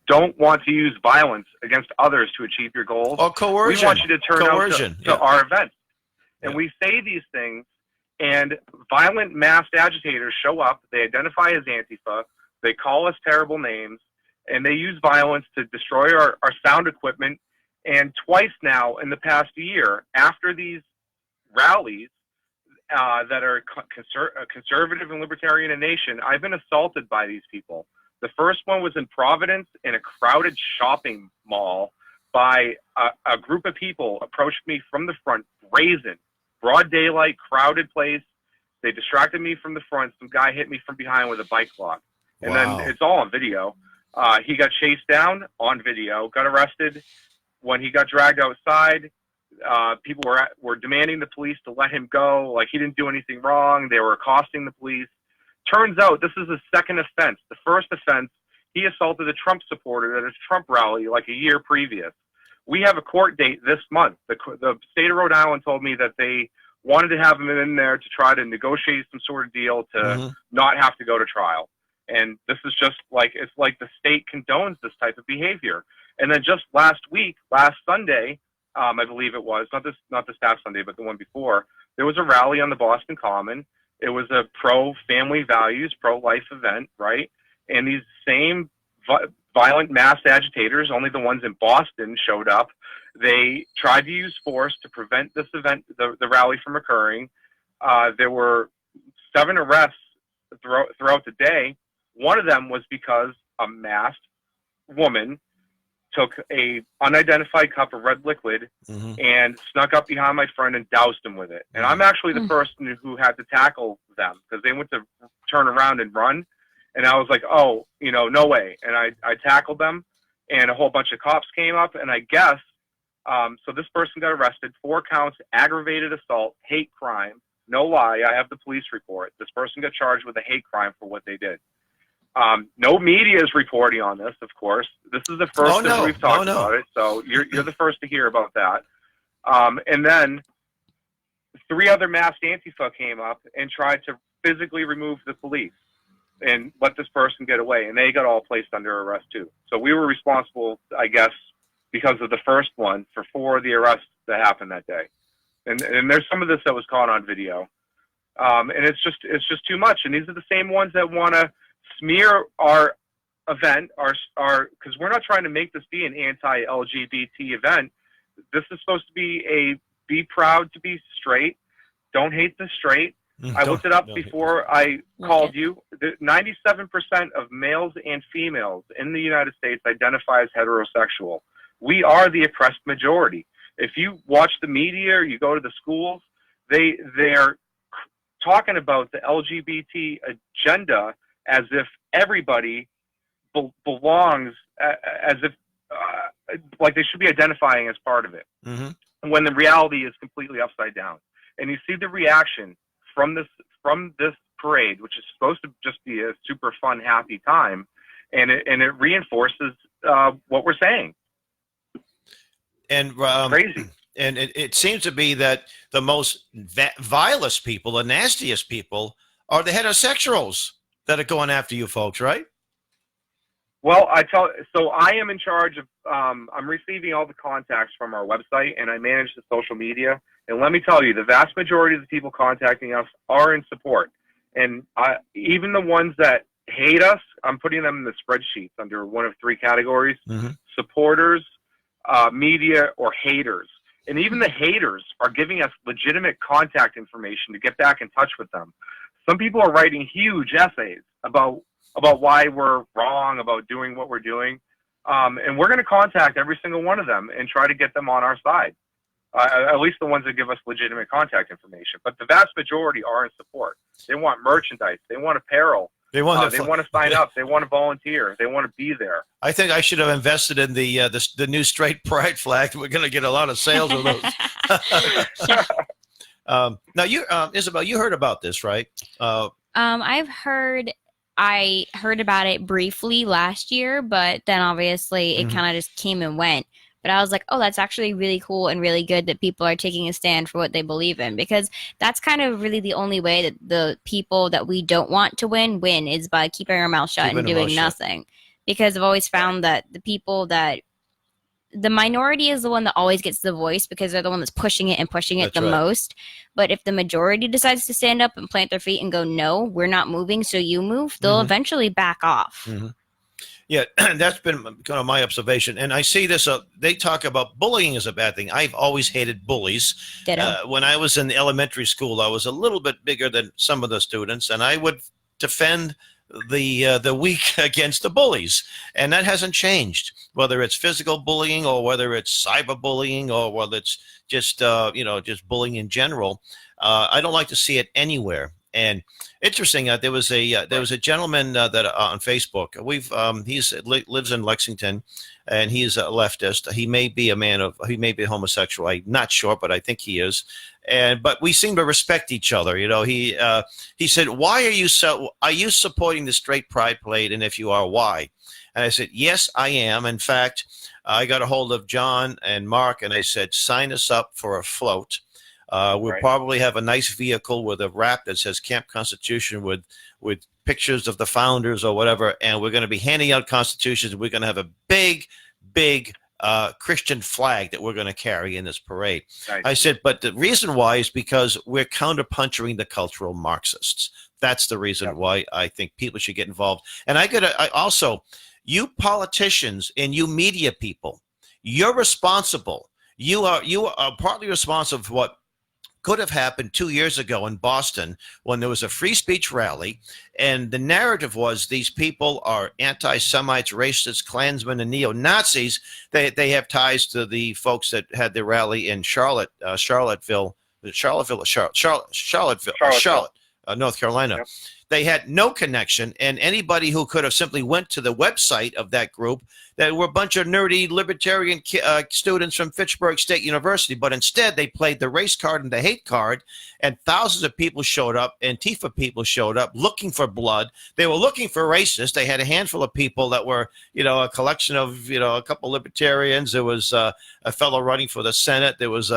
don't want to use violence against others to achieve your goals. Or coercion. We want you to turn out to our events. And we say these things, and violent masked agitators show up. They identify as Antifa. They call us terrible names. And they use violence to destroy our sound equipment. And twice now in the past year, after these rallies that are conservative and libertarian in nation, I've been assaulted by these people. The first one was in Providence in a crowded shopping mall by a group of people approached me from the front, brazen, broad daylight, crowded place. They distracted me from the front. Some guy hit me from behind with a bike lock. And then it's all on video. He got chased down on video, got arrested. When he got dragged outside, people were demanding the police to let him go. Like he didn't do anything wrong. They were accosting the police. Turns out this is a second offense. The first offense, he assaulted a Trump supporter at a Trump rally like a year previous. We have a court date this month. The state of Rhode Island told me that they wanted to have him in there to try to negotiate some sort of deal to not have to go to trial. And this is just it's like the state condones this type of behavior. And then just last Sunday, I believe it was, not this past Sunday, but the one before, there was a rally on the Boston Common. It was a pro-family values, pro-life event, right? And these same violent mass agitators, only the ones in Boston showed up. They tried to use force to prevent this event, the rally from occurring. There were 7 arrests throughout the day. One of them was because a masked woman took a unidentified cup of red liquid and snuck up behind my friend and doused him with it. And I'm actually the person who had to tackle them because they went to turn around and run. And I was like, oh, no way. And I tackled them, and a whole bunch of cops came up. And I guess, so this person got arrested, 4 counts, aggravated assault, hate crime. No lie, I have the police report. This person got charged with a hate crime for what they did. No media is reporting on this, of course. This is the first that we've talked about it, so you're the first to hear about that. And then 3 other masked Antifa came up and tried to physically remove the police and let this person get away. And they got all placed under arrest too. So we were responsible, I guess, because of the first one for 4 of the arrests that happened that day. And there's some of this that was caught on video. And it's just too much. And these are the same ones that want to smear our event, because we're not trying to make this be an anti-LGBT event. This is supposed to be proud to be straight. Don't hate the straight. I looked it up before I called you. 97% of males and females in the United States identify as heterosexual. We are the oppressed majority. If you watch the media or you go to the schools, they're talking about the LGBT agenda as if everybody belongs, as if like they should be identifying as part of it, when the reality is completely upside down. And you see the reaction from this parade, which is supposed to just be a super fun, happy time, and it reinforces what we're saying. And crazy. And it seems to be that the most vilest people, the nastiest people, are the heterosexuals that are going after you folks, right? Well, so I am in charge of, I'm receiving all the contacts from our website, and I manage the social media. And let me tell you, the vast majority of the people contacting us are in support. And even the ones that hate us, I'm putting them in the spreadsheets under one of 3 categories: supporters, media, or haters. And even the haters are giving us legitimate contact information to get back in touch with them. Some people are writing huge essays about why we're wrong about doing what we're doing. And we're going to contact every single one of them and try to get them on our side, at least the ones that give us legitimate contact information. But the vast majority are in support. They want merchandise. They want apparel. They want to sign up. They want to volunteer. They want to be there. I think I should have invested in the new straight pride flag. We're going to get a lot of sales of those. Now, Isabel, you heard about this, right? I heard about it briefly last year, but then obviously it kind of just came and went. But I was like, oh, that's actually really cool and really good that people are taking a stand for what they believe in, because that's kind of really the only way that the people that we don't want to win is by keeping our mouth shut and doing nothing. Because I've always found that the minority is the one that always gets the voice, because they're the one that's pushing it the most. But if the majority decides to stand up and plant their feet and go, no, we're not moving, so you move, they'll eventually back off. Yeah, that's been kind of my observation. And I see this, they talk about bullying as a bad thing. I've always hated bullies. When I was in the elementary school, I was a little bit bigger than some of the students, and I would defend the weak against the bullies. And that hasn't changed, whether it's physical bullying or whether it's cyberbullying or whether it's just, just bullying in general. I don't like to see it anywhere. And interesting, there was a gentleman that on Facebook. He lives in Lexington, and he's a leftist. He may be he may be homosexual. I'm not sure, but I think he is. But we seem to respect each other. He said, "Why are you supporting the straight pride parade? And if you are, why?" And I said, "Yes, I am. In fact, I got a hold of John and Mark, and I said, sign us up for a float. We'll probably have a nice vehicle with a wrap that says Camp Constitution with pictures of the founders or whatever, and we're going to be handing out constitutions. We're going to have a big Christian flag that we're going to carry in this parade." Nice. I said, but the reason why is because we're counterpunching the cultural Marxists. That's the reason why I think people should get involved. And I also, you politicians and you media people, you're responsible. You are partly responsible for what could have happened 2 years ago in Boston when there was a free speech rally, and the narrative was these people are anti-Semites, racists, Klansmen, and neo-Nazis. They have ties to the folks that had their rally in Charlotte. North Carolina. Yep. They had no connection, and anybody who could have simply went to the website of that group, that were a bunch of nerdy libertarian students from Fitchburg State University, but instead they played the race card and the hate card, and thousands of people showed up, Antifa people showed up looking for blood. They were looking for racists. They had a handful of people that were, a collection of, a couple libertarians. There was a fellow running for the Senate. There was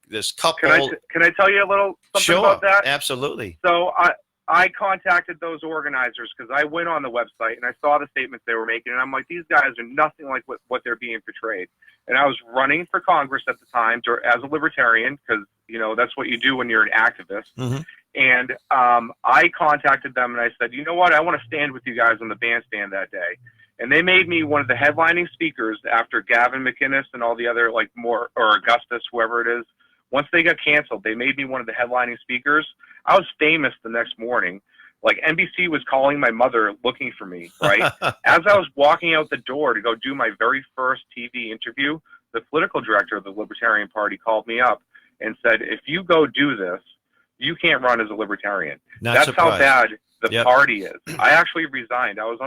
this couple. Can I tell you a little something Sure, about that? Absolutely. So I contacted those organizers because I went on the website and I saw the statements they were making, and I'm like, these guys are nothing like what they're being portrayed. And I was running for Congress at the time as a libertarian because, that's what you do when you're an activist. Mm-hmm. And I contacted them and I said, you know what? I want to stand with you guys on the bandstand that day. And they made me one of the headlining speakers after Gavin McInnes and all the other or Augustus, whoever it is. Once they got canceled, they made me one of the headlining speakers. I was famous the next morning. Like NBC was calling my mother looking for me, right? As I was walking out the door to go do my very first TV interview, the political director of the Libertarian Party called me up and said, if you go do this, you can't run as a libertarian. That's surprised. how bad the Yep. party is. I actually resigned. I was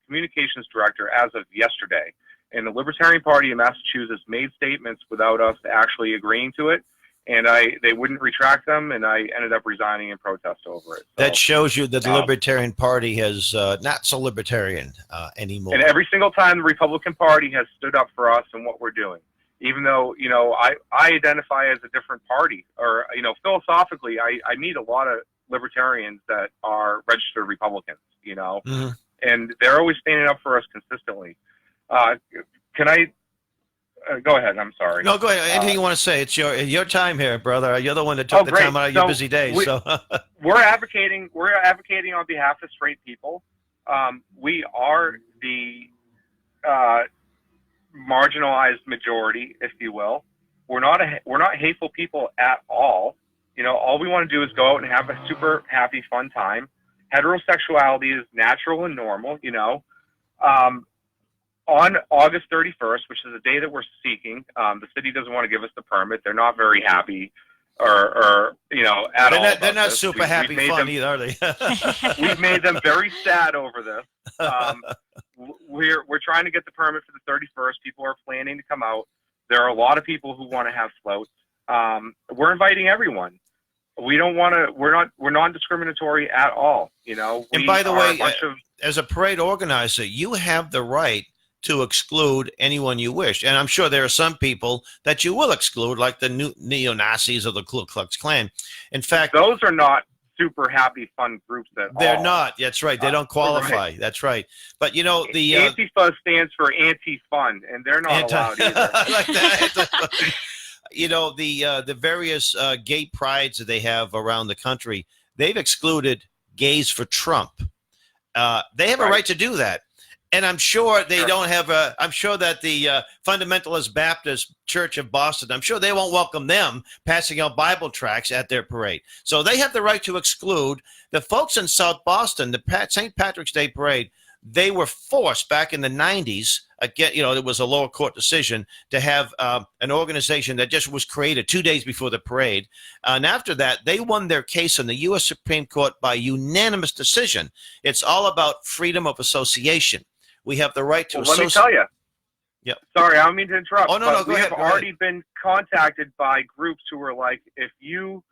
communications director as of yesterday. And the Libertarian Party in Massachusetts made statements without us actually agreeing to it. And they wouldn't retract them, and I ended up resigning in protest over it. So, That shows you that the Libertarian Party has not so libertarian anymore. And every single time the Republican Party has stood up for us and what we're doing, even though, I identify as a different party, or, philosophically, I meet a lot of libertarians that are registered Republicans, Mm-hmm. and they're always standing up for us consistently. Can I go ahead? I'm sorry. No, go ahead. Anything you want to say? It's your time here, brother. You're the one that took the time out of your busy day. We're advocating on behalf of straight people. We are the marginalized majority, if you will. We're not hateful people at all. All we want to do is go out and have a super happy, fun time. Heterosexuality is natural and normal. On August 31st, which is the day that we're seeking, the city doesn't want to give us the permit. They're not very happy, at all. They're not super happy fun either, are they? We've made them very sad over this. We're trying to get the permit for the 31st. People are planning to come out. There are a lot of people who want to have floats. We're inviting everyone. We don't want to. We're non-discriminatory at all. And by the way, as a parade organizer, you have the right to exclude anyone you wish. And I'm sure there are some people that you will exclude, like the neo-Nazis or the Ku Klux Klan. In fact, those are not super happy, fun groups at all. They're not. That's right. They don't qualify. Right. That's right. But, the Antifa stands for anti-fun, and they're not allowed either. Like that. The various gay prides that they have around the country, they've excluded gays for Trump. They have a right to do that. And I'm sure they don't have I'm sure that the Fundamentalist Baptist Church of Boston, I'm sure they won't welcome them passing out Bible tracts at their parade. So they have the right to exclude the folks in South Boston, the St. Patrick's Day parade. They were forced back in the 90s, again, it was a lower court decision, to have an organization that just was created 2 days before the parade. And after that, they won their case in the U.S. Supreme Court by unanimous decision. It's all about freedom of association. We have the right to associate. Let me tell you. Yep. Sorry, I don't mean to interrupt. Oh, no, we have already been contacted by groups who are like, if you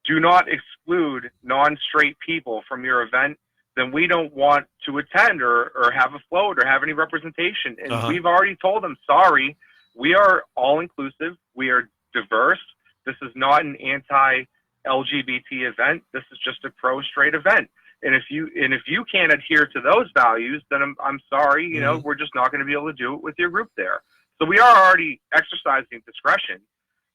do not exclude non-straight people from your event, then we don't want to attend or have a float or have any representation. And we've already told them, sorry, we are all-inclusive. We are diverse. This is not an anti-LGBT event. This is just a pro-straight event. And if you can't adhere to those values, then I'm sorry, we're just not going to be able to do it with your group there. So we are already exercising discretion,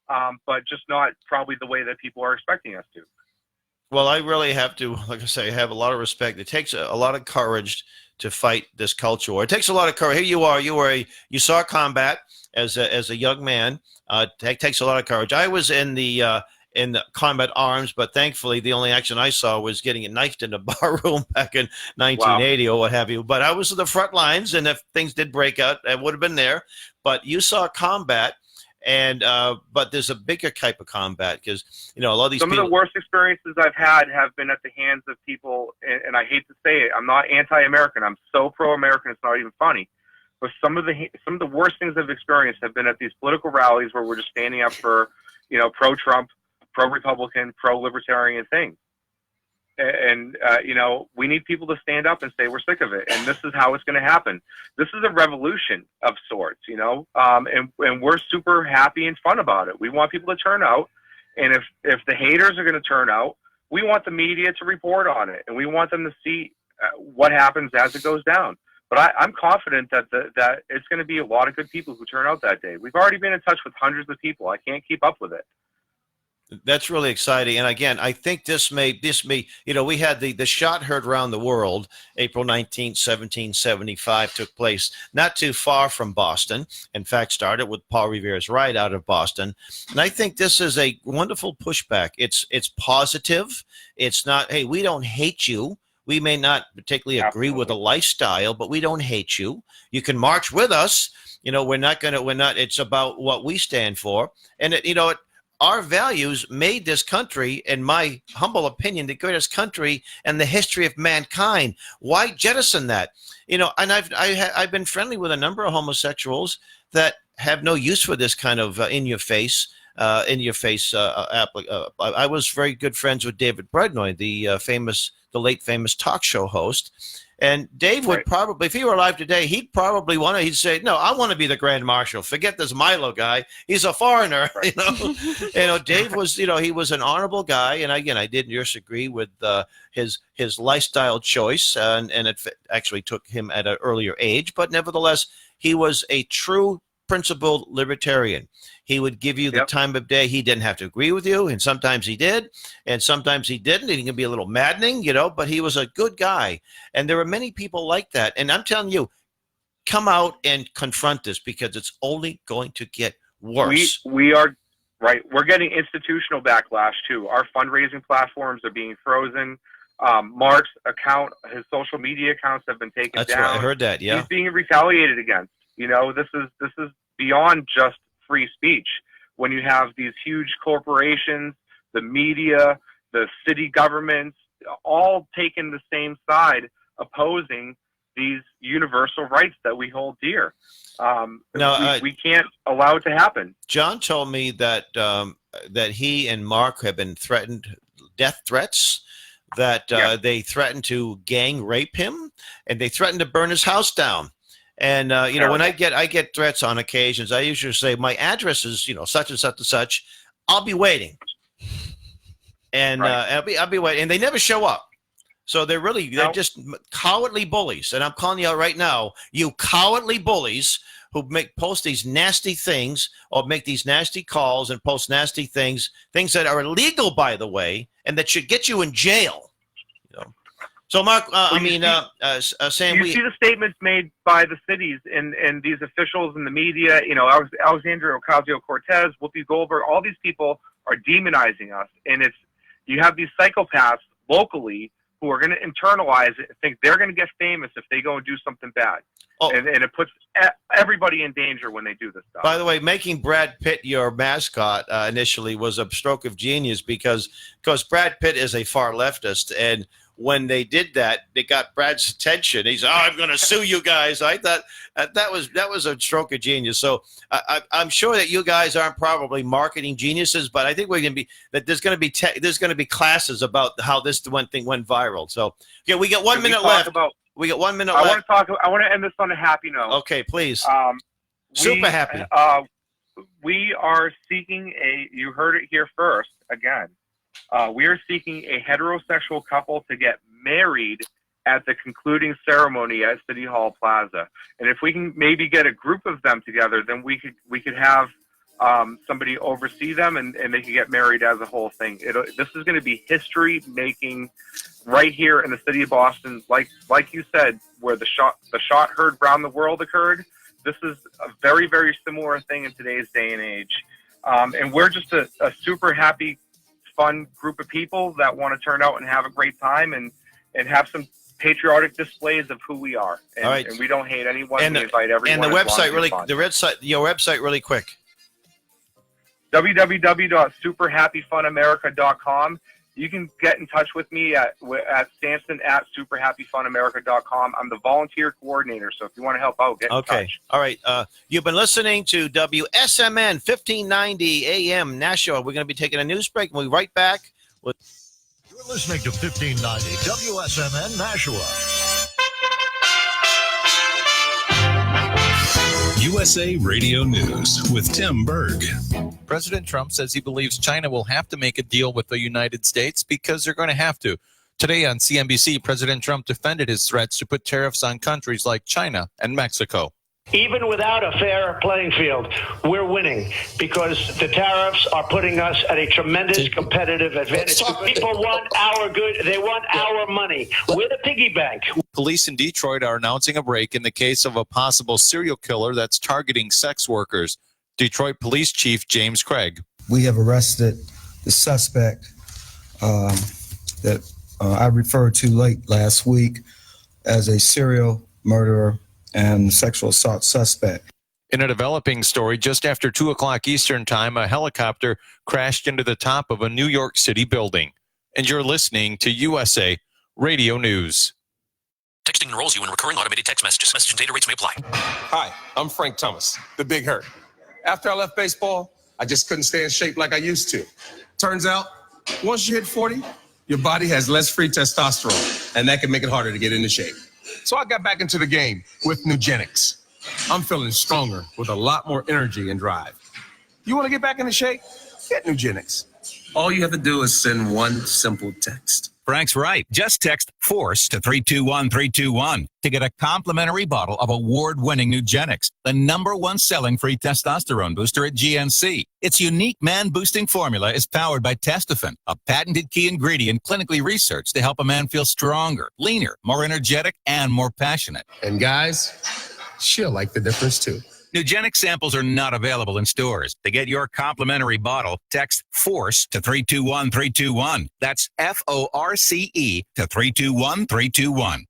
but just not probably the way that people are expecting us to. Well, I really have to, like I say, have a lot of respect. It takes a lot of courage to fight this culture war. It takes a lot of courage. Here you are. You saw combat as a young man. It takes a lot of courage. I was in the combat arms, but thankfully the only action I saw was getting knifed in a bar room back in 1980 or what have you. But I was in the front lines, and if things did break out, I would have been there. But you saw combat, And but there's a bigger type of combat because a lot of these Some people. of the worst experiences I've had have been at the hands of people, and I hate to say it, I'm not anti-American. I'm so pro-American, it's not even funny. But some of the worst things I've experienced have been at these political rallies where we're just standing up for, pro-Trump, pro-Republican, pro-libertarian things. And we need people to stand up and say we're sick of it, and this is how it's going to happen. This is a revolution of sorts, and we're super happy and fun about it. We want people to turn out, and if the haters are going to turn out, we want the media to report on it, and we want them to see what happens as it goes down. But I'm confident that it's going to be a lot of good people who turn out that day. We've already been in touch with hundreds of people. I can't keep up with it. That's really exciting. And again, I think this may, we had the shot heard around the world, April 19th, 1775 took place not too far from Boston. In fact, started with Paul Revere's ride out of Boston. And I think this is a wonderful pushback. It's positive. It's not, hey, we don't hate you. We may not particularly agree with the lifestyle, but we don't hate you. You can march with us. It's about what we stand for. And our values made this country, in my humble opinion, the greatest country in the history of mankind. Why jettison that? And I've been friendly with a number of homosexuals that have no use for this kind of I was very good friends with David Brednoy, the late famous talk show host. And Dave would probably, if he were alive today, he'd say, no, I want to be the Grand Marshal. Forget this Milo guy. He's a foreigner, Dave was, he was an honorable guy. And again, I didn't disagree with his lifestyle choice. And it actually took him at an earlier age. But nevertheless, he was a true principled libertarian. He would give you the time of day. He didn't have to agree with you, and sometimes he did, and sometimes he didn't. He can be a little maddening, but he was a good guy. And there are many people like that. And I'm telling you, come out and confront this because it's only going to get worse. We are right. We're getting institutional backlash too. Our fundraising platforms are being frozen. Mark's account, his social media accounts have been taken down. That's right. I heard that. Yeah, he's being retaliated against. This is beyond just free speech. When you have these huge corporations, the media, the city governments, all taking the same side, opposing these universal rights that we hold dear. We can't allow it to happen. John told me that that he and Mark have been threatened, death threats, that they threatened to gang rape him, and they threatened to burn his house down. And, when I get threats on occasions, I usually say, my address is, such and such and such. I'll be waiting. And I'll be waiting. And they never show up. So they're just cowardly bullies. And I'm calling you out right now, you cowardly bullies who post these nasty things or make these nasty calls and post nasty things that are illegal, by the way, and that should get you in jail. So, Mark, Sam, you see the statements made by the cities and these officials in the media. Alexandria Ocasio-Cortez, Whoopi Goldberg, all these people are demonizing us, and you have these psychopaths locally who are going to internalize it and think they're going to get famous if they go and do something bad. Oh. And it puts everybody in danger when they do this stuff. By the way, making Brad Pitt your mascot initially was a stroke of genius because Brad Pitt is a far leftist, and when they did that, they got Brad's attention. He's, I'm going to sue you guys. I thought that was a stroke of genius. So I'm sure that you guys aren't probably marketing geniuses, but I think we're going to be that there's going to be classes about how this one thing went viral. So okay, we got 1 minute left. We got 1 minute left. I want to end this on a happy note. Okay, please. Super happy. We are seeking you heard it here first again. We are seeking a heterosexual couple to get married at the concluding ceremony at City Hall Plaza. And if we can maybe get a group of them together, then we could have somebody oversee them and they can get married as a whole thing. This is going to be history making right here in the city of Boston. Like you said, where the shot heard around the world occurred. This is a very, very similar thing in today's day and age. And we're just a super happy, fun group of people that want to turn out and have a great time and have some patriotic displays of who we are. And, and we don't hate anyone. We invite everyone. And the website your website really quick. www.superhappyfunamerica.com. You can get in touch with me at Samson@superhappyfunamerica.com. I'm the volunteer coordinator, so if you want to help out, get in touch. All right. You've been listening to WSMN 1590 AM Nashua. We're going to be taking a news break, and we'll be right back. You're listening to 1590 WSMN Nashua. USA Radio News with Tim Berg. President Trump says he believes China will have to make a deal with the United States because they're going to have to. Today on CNBC, President Trump defended his threats to put tariffs on countries like China and Mexico. Even without a fair playing field, we're winning because the tariffs are putting us at a tremendous competitive advantage. People want our good. They want our money. We're the piggy bank. Police in Detroit are announcing a break in the case of a possible serial killer that's targeting sex workers. Detroit Police Chief James Craig. We have arrested the suspect that I referred to late last week as a serial murderer and sexual assault suspect. In a developing story, just after 2 o'clock Eastern Time, a helicopter crashed into the top of a New York City building. And you're listening to USA Radio News. Texting enrolls you in recurring automated text messages. Message and data rates may apply. Hi, I'm Frank Thomas, the Big Hurt. After I left baseball, I just couldn't stay in shape like I used to. Turns out, once you hit 40, your body has less free testosterone, and that can make it harder to get into shape. So I got back into the game with Nugenics. I'm feeling stronger with a lot more energy and drive. You want to get back into shape? Get Nugenics. All you have to do is send one simple text. Frank's right. Just text FORCE to 321-321 to get a complimentary bottle of award-winning Nugenics, the #1 selling free testosterone booster at GNC. Its unique man-boosting formula is powered by Testofen, a patented key ingredient clinically researched to help a man feel stronger, leaner, more energetic, and more passionate. And guys, she'll like the difference too. Nugenic samples are not available in stores. To get your complimentary bottle, text FORCE to 321-321. That's FORCE to 321-321.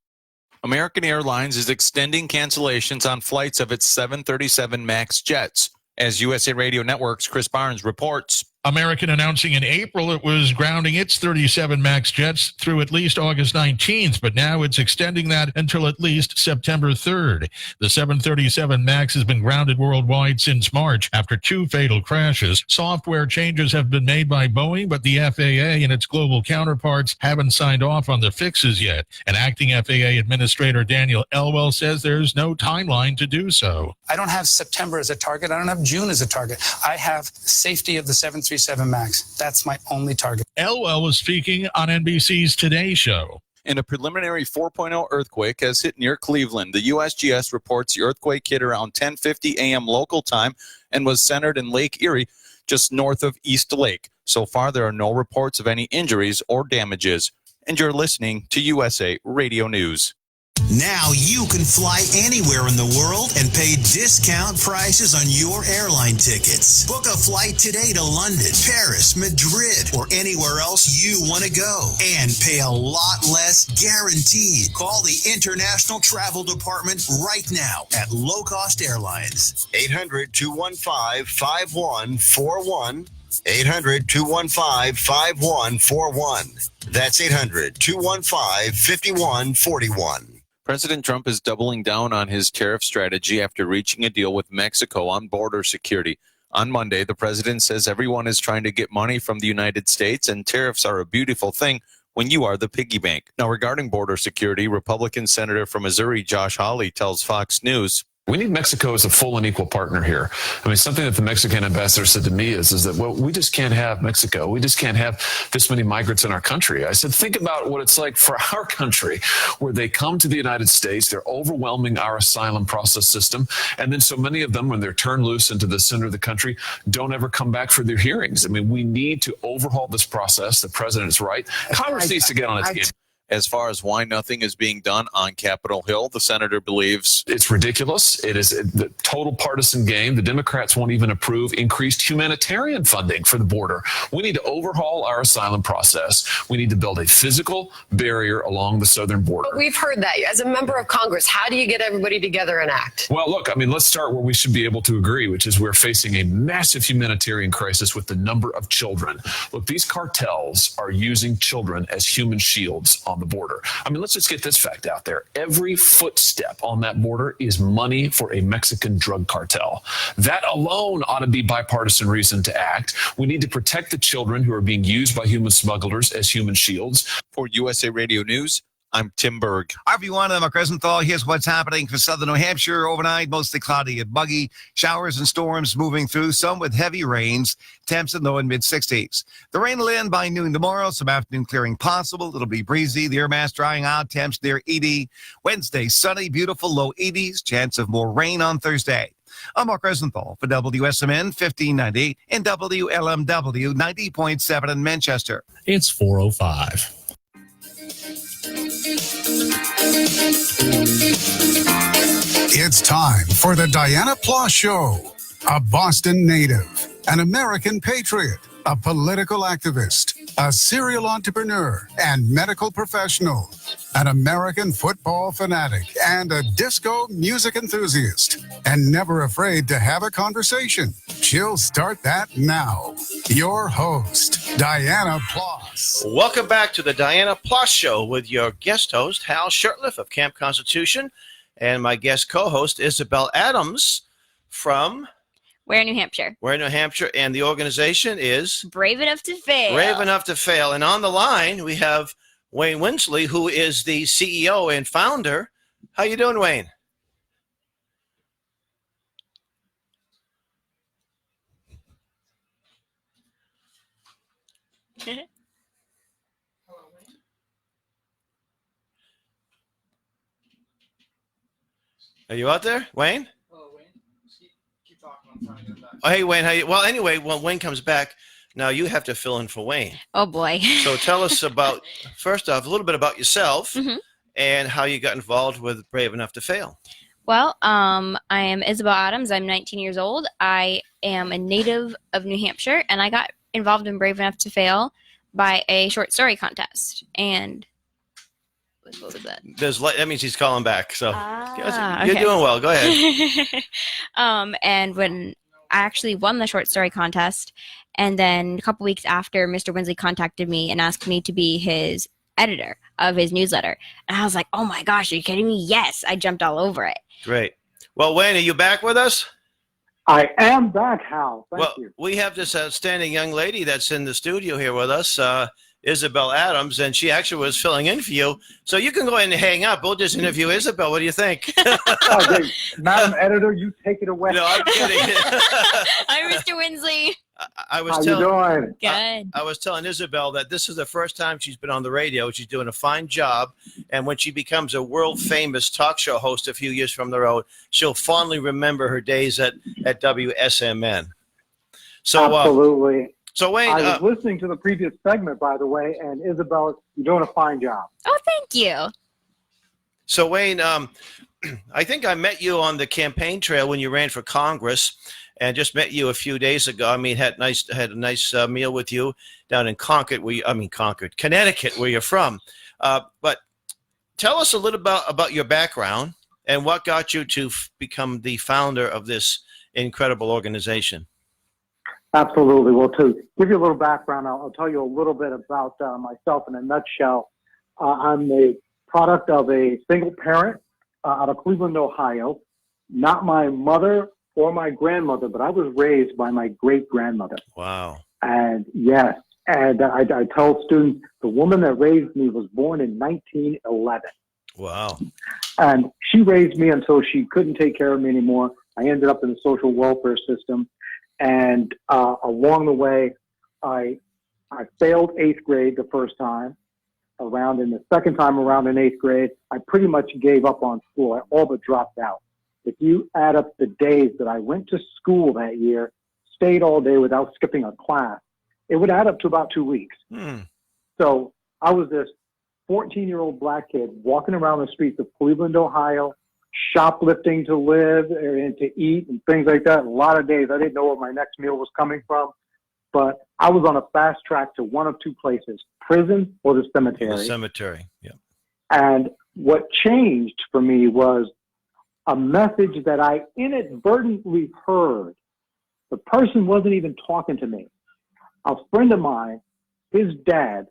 American Airlines is extending cancellations on flights of its 737 MAX jets. As USA Radio Network's Chris Barnes reports. American announcing in April it was grounding its 37 MAX jets through at least August 19th, but now it's extending that until at least September 3rd. The 737 MAX has been grounded worldwide since March after 2 fatal crashes. Software changes have been made by Boeing, but the FAA and its global counterparts haven't signed off on the fixes yet. And acting FAA Administrator Daniel Elwell says there's no timeline to do so. I don't have September as a target. I don't have June as a target. I have safety of the 737 MAX. That's my only target. Elwell was speaking on NBC's Today Show. And a preliminary 4.0 earthquake has hit near Cleveland. The USGS reports the earthquake hit around 10:50 a.m. local time and was centered in Lake Erie, just north of East Lake. So far, there are no reports of any injuries or damages. And you're listening to USA Radio News. Now you can fly anywhere in the world and pay discount prices on your airline tickets. Book a flight today to London, Paris, Madrid, or anywhere else you want to go. And pay a lot less guaranteed. Call the International Travel Department right now at Low Cost Airlines. 800-215-5141. 800-215-5141. That's 800-215-5141. President Trump is doubling down on his tariff strategy after reaching a deal with Mexico on border security. On Monday, the president says everyone is trying to get money from the United States, and tariffs are a beautiful thing when you are the piggy bank. Now, regarding border security, Republican Senator from Missouri Josh Hawley tells Fox News, we need Mexico as a full and equal partner here. I mean, something that the Mexican ambassador said to me is that, well, we just can't have Mexico. We just can't have this many migrants in our country. I said, think about what it's like for our country, where they come to the United States, they're overwhelming our asylum process system, and then so many of them, when they're turned loose into the center of the country, don't ever come back for their hearings. I mean, we need to overhaul this process. The president is right. Congress needs to get on its game. as far as why nothing is being done on Capitol Hill. The senator believes it's ridiculous. It is the total partisan game. The Democrats won't even approve increased humanitarian funding for the border. We need to overhaul our asylum process. We need to build a physical barrier along the southern border. But we've heard that. As a member of Congress, how do you get everybody together and act? Well, look, I mean, let's start where we should be able to agree, which is we're facing a massive humanitarian crisis with the number of children. Look, these cartels are using children as human shields on the border. I mean, let's just get this fact out there. Every footstep on that border is money for a Mexican drug cartel. That alone ought to be bipartisan reason to act. We need to protect the children who are being used by human smugglers as human shields. For USA Radio News, I'm Tim Berg. Hi, everyone. I'm Mark Rosenthal. Here's what's happening for southern New Hampshire overnight. Mostly cloudy and buggy. Showers and storms moving through, some with heavy rains. Temps in low and mid-60s. The rain will end by noon tomorrow. Some afternoon clearing possible. It'll be breezy. The air mass drying out. Temps near 80. Wednesday, sunny, beautiful, low 80s. Chance of more rain on Thursday. I'm Mark Rosenthal for WSMN 1590 and WLMW 90.7 in Manchester. It's 4:05. It's time for the Dianna Ploss Show. A Boston native, an American patriot, a political activist, a serial entrepreneur and medical professional, an American football fanatic, and a disco music enthusiast, and never afraid to have a conversation. She'll start that now. Your host, Dianna Ploss. Welcome back to the Dianna Ploss Show with your guest host, Hal Shurtleff of Camp Constitution, and my guest co-host, Isabel Adams from... Where, New Hampshire. Where, New Hampshire, and the organization is... Brave Enough to Fail. Brave Enough to Fail. And on the line, we have Wayne Winsley, who is the CEO and founder. How you doing, Wayne? Are you out there, Wayne? Oh, hey, Wayne. How you? Well, anyway, when Wayne comes back, now you have to fill in for Wayne. Oh, boy. So tell us about, first off, a little bit about yourself and how you got involved with Brave Enough to Fail. Well, I am Isabel Adams. I'm 19 years old. I am a native of New Hampshire, and I got involved in Brave Enough to Fail by a short story contest. And what was that? That means he's calling back. So okay. You're doing well. Go ahead. And when I actually won the short story contest, and then a couple weeks after, Mr. Winsley contacted me and asked me to be his editor of his newsletter. And I was like, oh my gosh, are you kidding me? Yes, I jumped all over it. Great. Well, Wayne, are you back with us? I am back, Hal. Thank you. We have this outstanding young lady that's in the studio here with us, Isabel Adams, and she actually was filling in for you. So you can go ahead and hang up. We'll just interview Isabel. What do you think? Okay. Madam Editor, you take it away. No, I'm kidding. Hi, Mr. Winsley. How you doing? Good. I was telling Isabel that this is the first time she's been on the radio. She's doing a fine job. And when she becomes a world-famous talk show host a few years from the road, she'll fondly remember her days at WSMN. So, absolutely. So, Wayne, I was listening to the previous segment, by the way, and Isabel, you're doing a fine job. Oh, thank you. So, Wayne, I think I met you on the campaign trail when you ran for Congress, and just met you a few days ago. I mean, had a nice meal with you down in Concord, Connecticut, where you're from. But tell us a little about your background and what got you to become the founder of this incredible organization. Absolutely. Well, to give you a little background, I'll tell you a little bit about myself in a nutshell. I'm the product of a single parent out of Cleveland, Ohio. Not my mother or my grandmother, but I was raised by my great-grandmother. Wow. And yes, and I tell students, the woman that raised me was born in 1911. Wow. And she raised me until she couldn't take care of me anymore. I ended up in the social welfare system. And along the way, I failed 8th grade the first time around, and the second time around in 8th grade, I pretty much gave up on school. I all but dropped out. If you add up the days that I went to school that year, stayed all day without skipping a class, it would add up to about 2 weeks. So I was this 14-year-old black kid walking around the streets of Cleveland, Ohio, shoplifting to live and to eat and things like that. A lot of days I didn't know where my next meal was coming from, but I was on a fast track to one of two places, prison or the cemetery. The cemetery, yeah. And what changed for me was a message that I inadvertently heard. The person wasn't even talking to me. A friend of mine, his dad,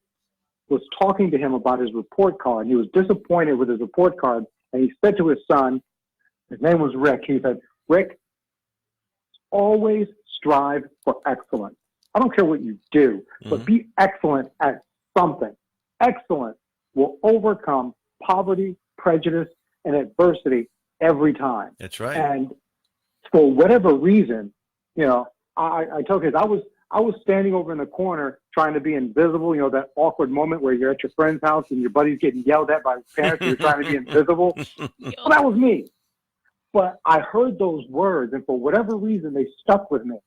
was talking to him about his report card. He was disappointed with his report card. And he said to his son, his name was Rick, he said, Rick, always strive for excellence. I don't care what you do, but be excellent at something. Excellence will overcome poverty, prejudice, and adversity every time. That's right. And for whatever reason, you know, I told kids, I was standing over in the corner trying to be invisible, you know, that awkward moment where you're at your friend's house and your buddy's getting yelled at by his parents and you're trying to be invisible. Well, that was me. But I heard those words, and for whatever reason, they stuck with me.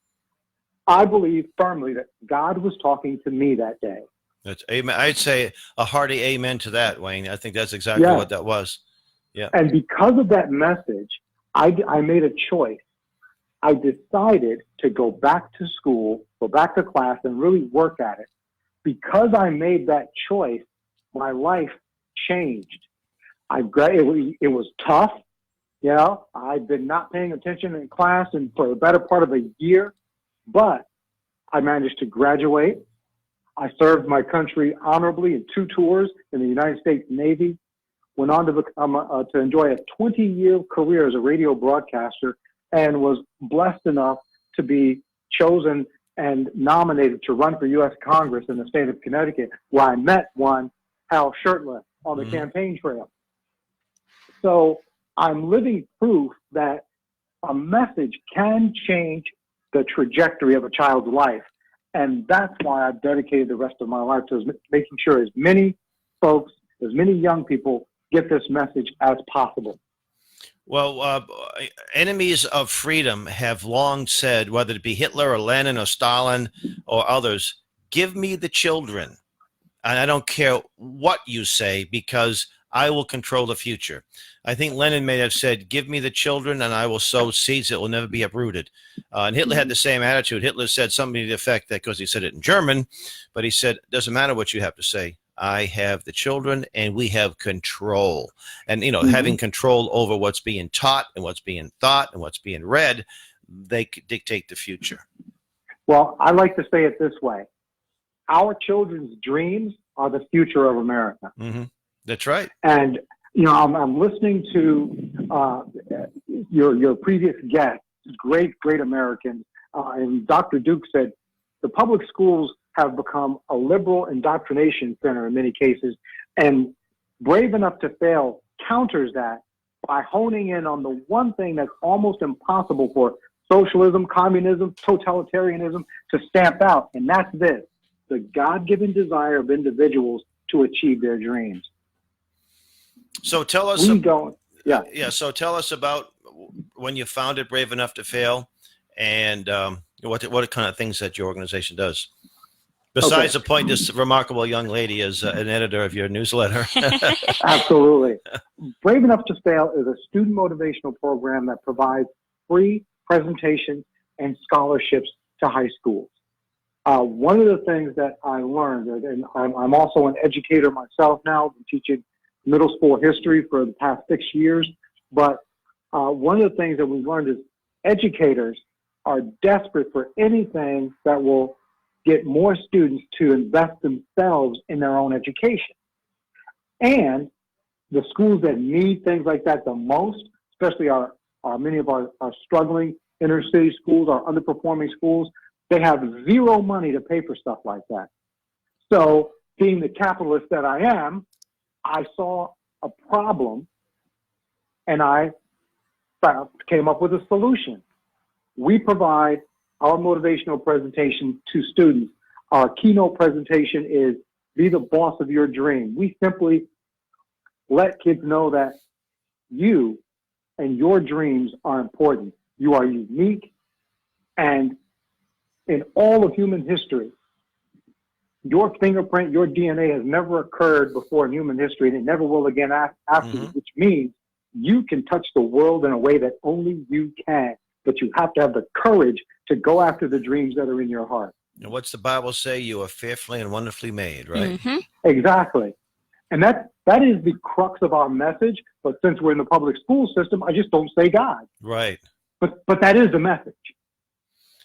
I believe firmly that God was talking to me that day. That's amen. I'd say a hearty amen to that, Wayne. I think that's exactly what that was. Yeah. And because of that message, I made a choice. I decided to go back to school, go back to class, and really work at it. Because I made that choice, my life changed. It was tough. You know, I'd been not paying attention in class and for the better part of a year, but I managed to graduate. I served my country honorably in 2 tours in the United States Navy, went on to become to enjoy a 20-year career as a radio broadcaster, and was blessed enough to be chosen and nominated to run for U.S. Congress in the state of Connecticut, where I met one Hal Shurtleff on the campaign trail. So I'm living proof that a message can change the trajectory of a child's life. And that's why I've dedicated the rest of my life to making sure as many folks, as many young people get this message as possible. Well, enemies of freedom have long said, whether it be Hitler or Lenin or Stalin or others, give me the children. And I don't care what you say, because I will control the future. I think Lenin may have said, give me the children and I will sow seeds that will never be uprooted. And Hitler had the same attitude. Hitler said something to the effect that, because he said it in German, but he said, doesn't matter what you have to say. I have the children and we have control. And, you know, having control over what's being taught and what's being thought and what's being read, they dictate the future. Well, I like to say it this way. Our children's dreams are the future of America. That's right. And, you know, I'm listening to your previous guest, great Americans. And Dr. Duke said the public schools have become a liberal indoctrination center in many cases. And Brave Enough to Fail counters that by honing in on the one thing that's almost impossible for socialism, communism, totalitarianism to stamp out. And that's this: the God-given desire of individuals to achieve their dreams. So tell us. So tell us about when you founded Brave Enough to Fail, and what kind of things that your organization does. Besides appoint this remarkable young lady as an editor of your newsletter. Absolutely. Brave Enough to Fail is a student motivational program that provides free presentations and scholarships to high schools. One of the things that I learned, and I'm also an educator myself now, I've been teaching middle school history for the past 6 years, but one of the things that we've learned is educators are desperate for anything that will get more students to invest themselves in their own education. And the schools that need things like that the most, especially many of our struggling inner city schools, our underperforming schools, they have zero money to pay for stuff like that. So being the capitalist that I am, I saw a problem and I came up with a solution. We provide our motivational presentation to students. Our keynote presentation is Be the Boss of Your Dream. We simply let kids know that you and your dreams are important. You are unique, and in all of human history, Your fingerprint, your DNA has never occurred before in human history, and it never will again after, which means you can touch the world in a way that only you can. But you have to have the courage to go after the dreams that are in your heart. And what's the Bible say? You are fearfully and wonderfully made, right? Exactly. And that is the crux of our message. But since we're in the public school system, I just don't say God. Right. But that is the message.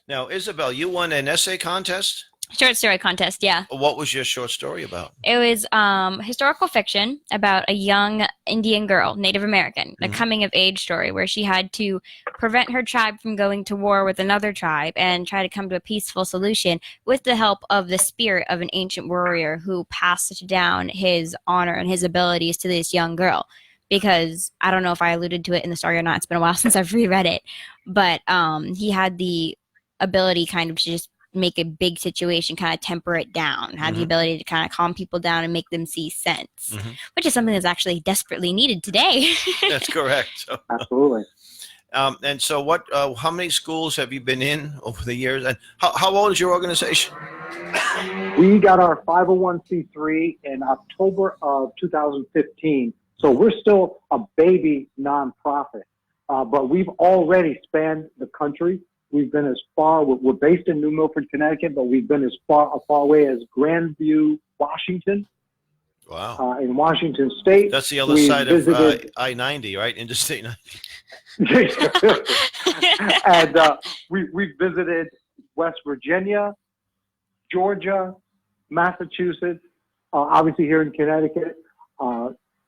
Now, Isabel, you won an essay contest? Short story contest, yeah. What was your short story about? It was historical fiction about a young Indian girl, Native American, a coming-of-age story where she had to prevent her tribe from going to war with another tribe and try to come to a peaceful solution with the help of the spirit of an ancient warrior who passed down his honor and his abilities to this young girl. Because I don't know if I alluded to it in the story or not. It's been a while since I've reread it. But he had the ability kind of to just make a big situation kind of temper it down, had the ability to kind of calm people down and make them see sense, which is something that's actually desperately needed today. That's correct. Absolutely. And so how many schools have you been in over the years? And how old is your organization? We got our 501c3 in October of 2015. So we're still a baby nonprofit, but we've already spanned the country. We've been as far, we're based in New Milford, Connecticut, but we've been as far away as Grandview, Washington. Wow. In Washington State. That's the other side of I-90, right? Interstate 90. And we visited West Virginia, Georgia, Massachusetts, obviously here in Connecticut,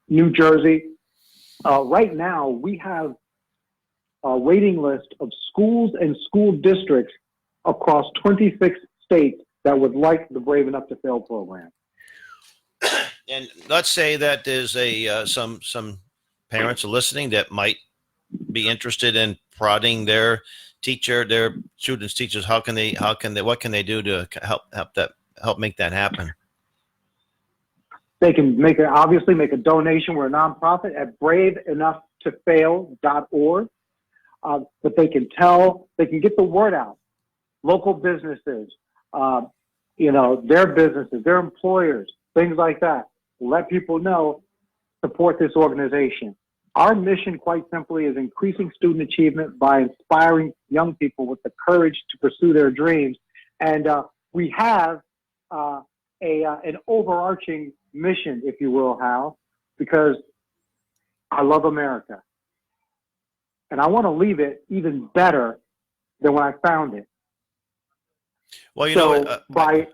New Jersey. Right now, we have a waiting list of schools and school districts across 26 states that would like the Brave Enough to Fail program. And let's say that there's some parents are listening that might be interested in prodding their students' teachers. What can they do to help make that happen? They can obviously make a donation. We're a nonprofit at braveenoughtofail.org. But they can get the word out. Local businesses, their businesses, their employers, things like that. Let people know, support this organization. Our mission, quite simply, is increasing student achievement by inspiring young people with the courage to pursue their dreams. And we have an overarching mission, if you will, Hal, because I love America. And I want to leave it even better than when I found it. Well, by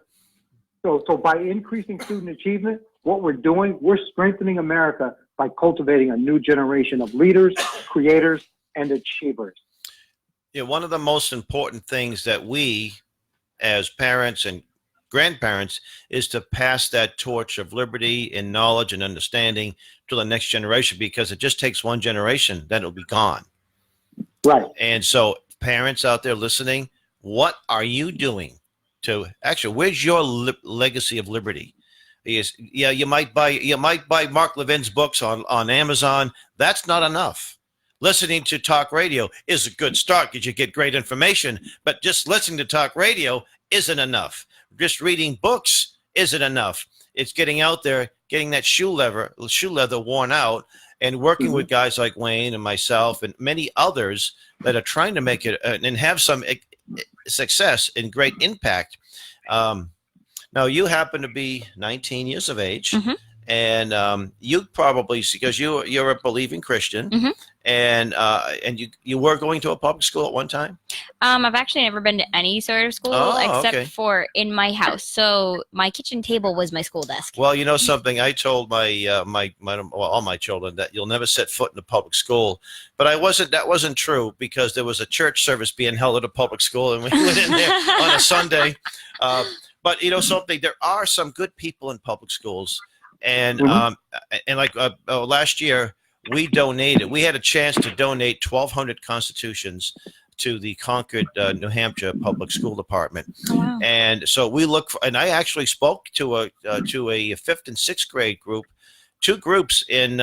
increasing student achievement, what we're doing, we're strengthening America by cultivating a new generation of leaders, creators, and achievers. Yeah, one of the most important things that we, as parents and grandparents, is to pass that torch of liberty and knowledge and understanding to the next generation, because it just takes one generation, then it'll be gone. Right. And so parents out there listening, what are you doing where's your legacy of liberty? You might buy Mark Levin's books on Amazon. That's not enough. Listening to talk radio is a good start because you get great information, but just listening to talk radio isn't enough. Just reading books isn't enough. It's getting out there, getting that shoe leather worn out, and working with guys like Wayne and myself and many others that are trying to make it and have some success and great impact. Now, you happen to be 19 years of age, and you probably, because you're a believing Christian, and you were going to a public school at one time? I've actually never been to any sort of school except for in my house. So my kitchen table was my school desk. Well, you know something, I told all my children that you'll never set foot in a public school, but that wasn't true, because there was a church service being held at a public school, and we went in there on a Sunday. But you know something, there are some good people in public schools, and last year we had a chance to donate 1,200 Constitutions to the Concord, New Hampshire Public School Department. Oh, wow. And so and I actually spoke to a 5th and 6th grade group, two groups in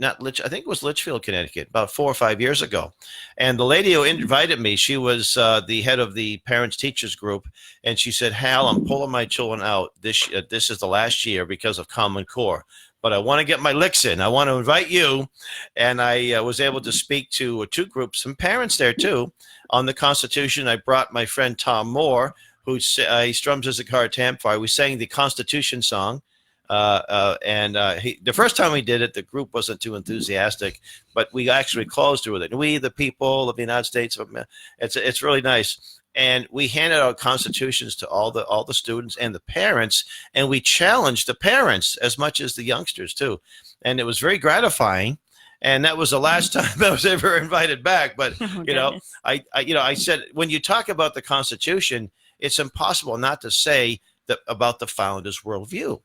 I think it was Litchfield, Connecticut, about 4 or 5 years ago. And the lady who invited me, she was the head of the parents teachers group. And she said, Hal, I'm pulling my children out. This is the last year because of Common Core. But I want to get my licks in. I want to invite you. And I was able to speak to 2 groups, some parents there too, on the Constitution. I brought my friend Tom Moore, who he strums his guitar at Campfire. We sang the Constitution song. The first time we did it, the group wasn't too enthusiastic, but we actually closed with it. We, the people of the United States of America. It's really nice. And we handed out constitutions to all the students and the parents, and we challenged the parents as much as the youngsters too. And it was very gratifying. And that was the last time I was ever invited back. But I said, when you talk about the Constitution, it's impossible not to say about the founders' worldview.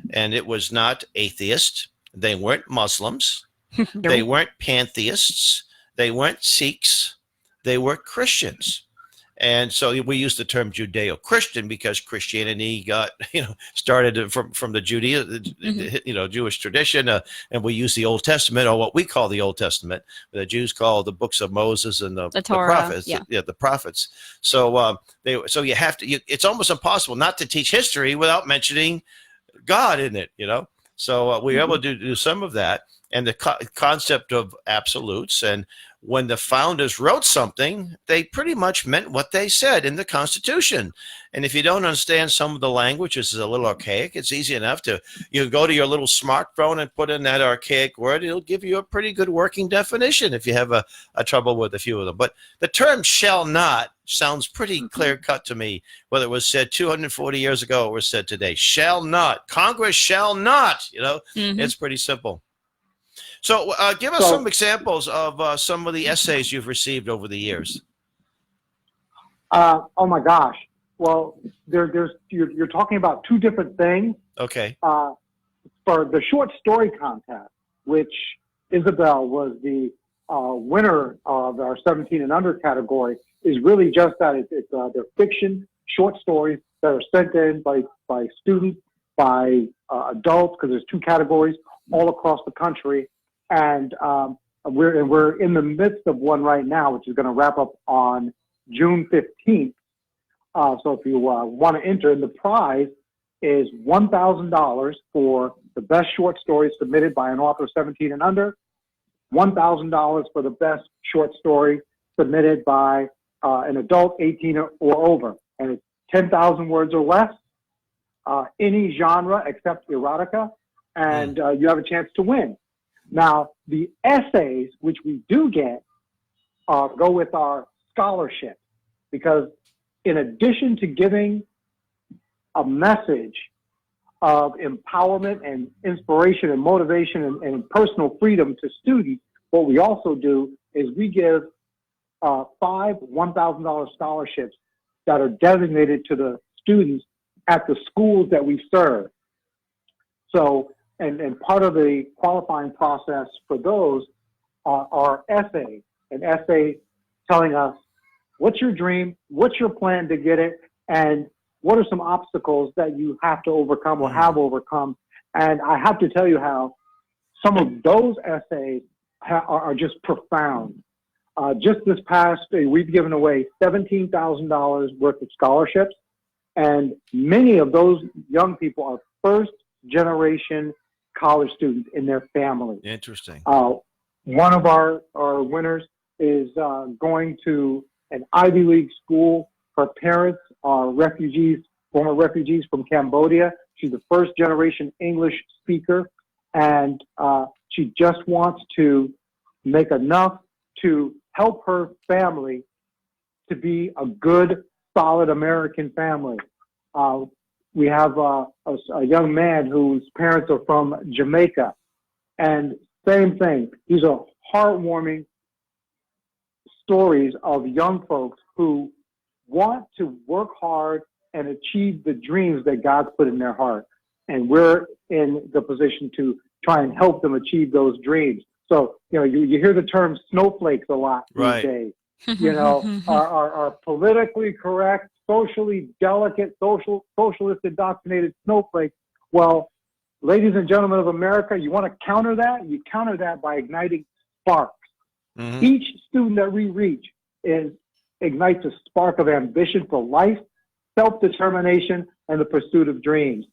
And it was not atheist. They weren't Muslims. They weren't pantheists. They weren't Sikhs. They were Christians. And so we use the term Judeo-Christian because Christianity got, started from the Jewish tradition. And we use the Old Testament, or what we call the Old Testament. The Jews call the books of Moses and the Torah, prophets. yeah. The prophets. So you have to. It's almost impossible not to teach history without mentioning God in it. So we were able to do some of that, and the concept of absolutes. And when the founders wrote something, they pretty much meant what they said in the Constitution. And if you don't understand some of the language, this is a little archaic, it's easy enough to, you go to your little smartphone and put in that archaic word. It'll give you a pretty good working definition if you have a trouble with a few of them. But the term shall not sounds pretty clear cut to me, whether it was said 240 years ago or was said today. Shall not. Congress shall not. It's pretty simple. So give us some examples of some of the essays you've received over the years. Oh my gosh. Well, you're talking about 2 different things. Okay. For the short story contest, which Isabel was the winner of our 17 and under category, is really just that. They're fiction short stories that are sent in by students, by adults, because there's 2 categories all across the country. And we're in the midst of one right now, which is going to wrap up on June 15th. So if you want to enter, the prize is $1,000 for the best short story submitted by an author 17 and under, $1,000 for the best short story submitted by an adult 18 or over. And it's 10,000 words or less, any genre except erotica, and you have a chance to win. Now, the essays, which we do get, go with our scholarship, because in addition to giving a message of empowerment and inspiration and motivation and personal freedom to students, what we also do is we give 5 $1,000 scholarships that are designated to the students at the schools that we serve. So, and part of the qualifying process for those are essays, an essay telling us what's your dream, what's your plan to get it, and what are some obstacles that you have to overcome or have overcome. And I have to tell you how some of those essays are just profound. Just this past, we've given away $17,000 worth of scholarships, and many of those young people are first-generation college students in their family. Interesting. One of our winners is going to an Ivy League school. Her parents are former refugees from Cambodia. She's a first-generation English speaker, and she just wants to make enough to help her family to be a good, solid American family. We have a young man whose parents are from Jamaica, and same thing. These are heartwarming stories of young folks who want to work hard and achieve the dreams that God's put in their heart. And we're in the position to try and help them achieve those dreams. So, you hear the term snowflakes a lot these days. Are politically correct, socially delicate, socialist indoctrinated snowflakes. Well, ladies and gentlemen of America, you want to counter that? You counter that by igniting sparks. Mm-hmm. Each student that we reach ignites a spark of ambition for life, self-determination, and the pursuit of dreams.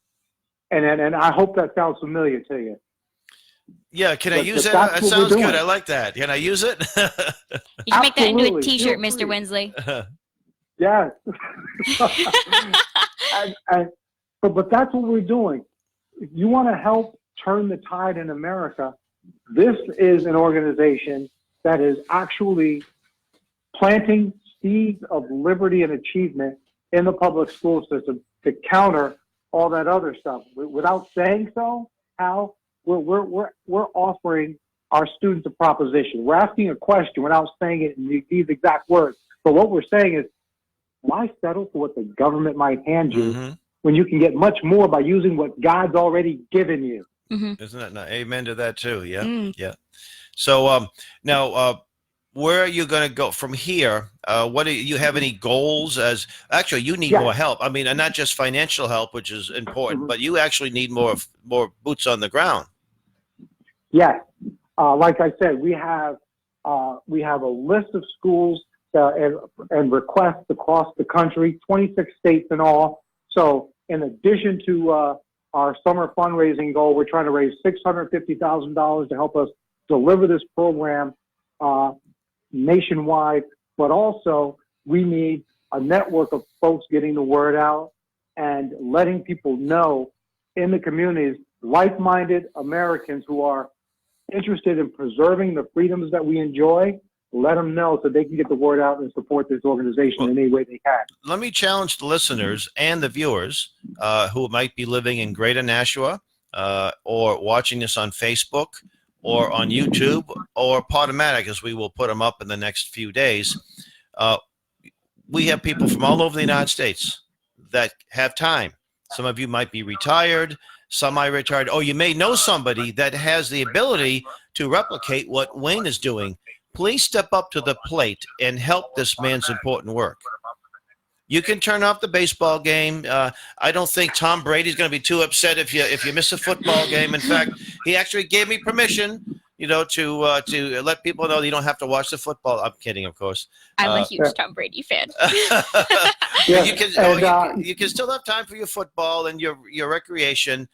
And I hope that sounds familiar to you. Yeah, can I use that? That sounds good. I like that. Can I use it? You should make that into a T-shirt, Mr. Winsley. Yes. But that's what we're doing. If you want to help turn the tide in America, this is an organization that is actually planting seeds of liberty and achievement in the public school system to counter all that other stuff. Without saying so, Hal, we're offering our students a proposition. We're asking a question without saying it in these exact words. But what we're saying is, why settle for what the government might hand you when you can get much more by using what God's already given you? Mm-hmm. Isn't that nice? Amen to that too? Yeah, yeah. So now, where are you going to go from here? What do you have any goals? As actually, you need more help. I mean, and not just financial help, which is important, but you actually need more boots on the ground. Yes, like I said, we have a list of schools and requests across the country, 26 states in all. So, in addition to our summer fundraising goal, we're trying to raise $650,000 to help us deliver this program nationwide, but also we need a network of folks getting the word out and letting people know in the communities, like-minded Americans who are interested in preserving the freedoms that we enjoy, let them know so they can get the word out and support this organization in any way they can. Let me challenge the listeners and the viewers who might be living in Greater Nashua or watching this on Facebook or on YouTube or Podomatic, as we will put them up in the next few days. We have people from all over the United States that have time. Some of you might be retired, semi-retired, or you may know somebody that has the ability to replicate what Wayne is doing. Please step up to the plate and help this man's important work. You can turn off the baseball game. I don't think Tom Brady's going to be too upset if you miss a football game. In fact, he actually gave me permission, to let people know that you don't have to watch the football. I'm kidding, of course. I'm a huge Tom Brady fan. You can still have time for your football and your recreation,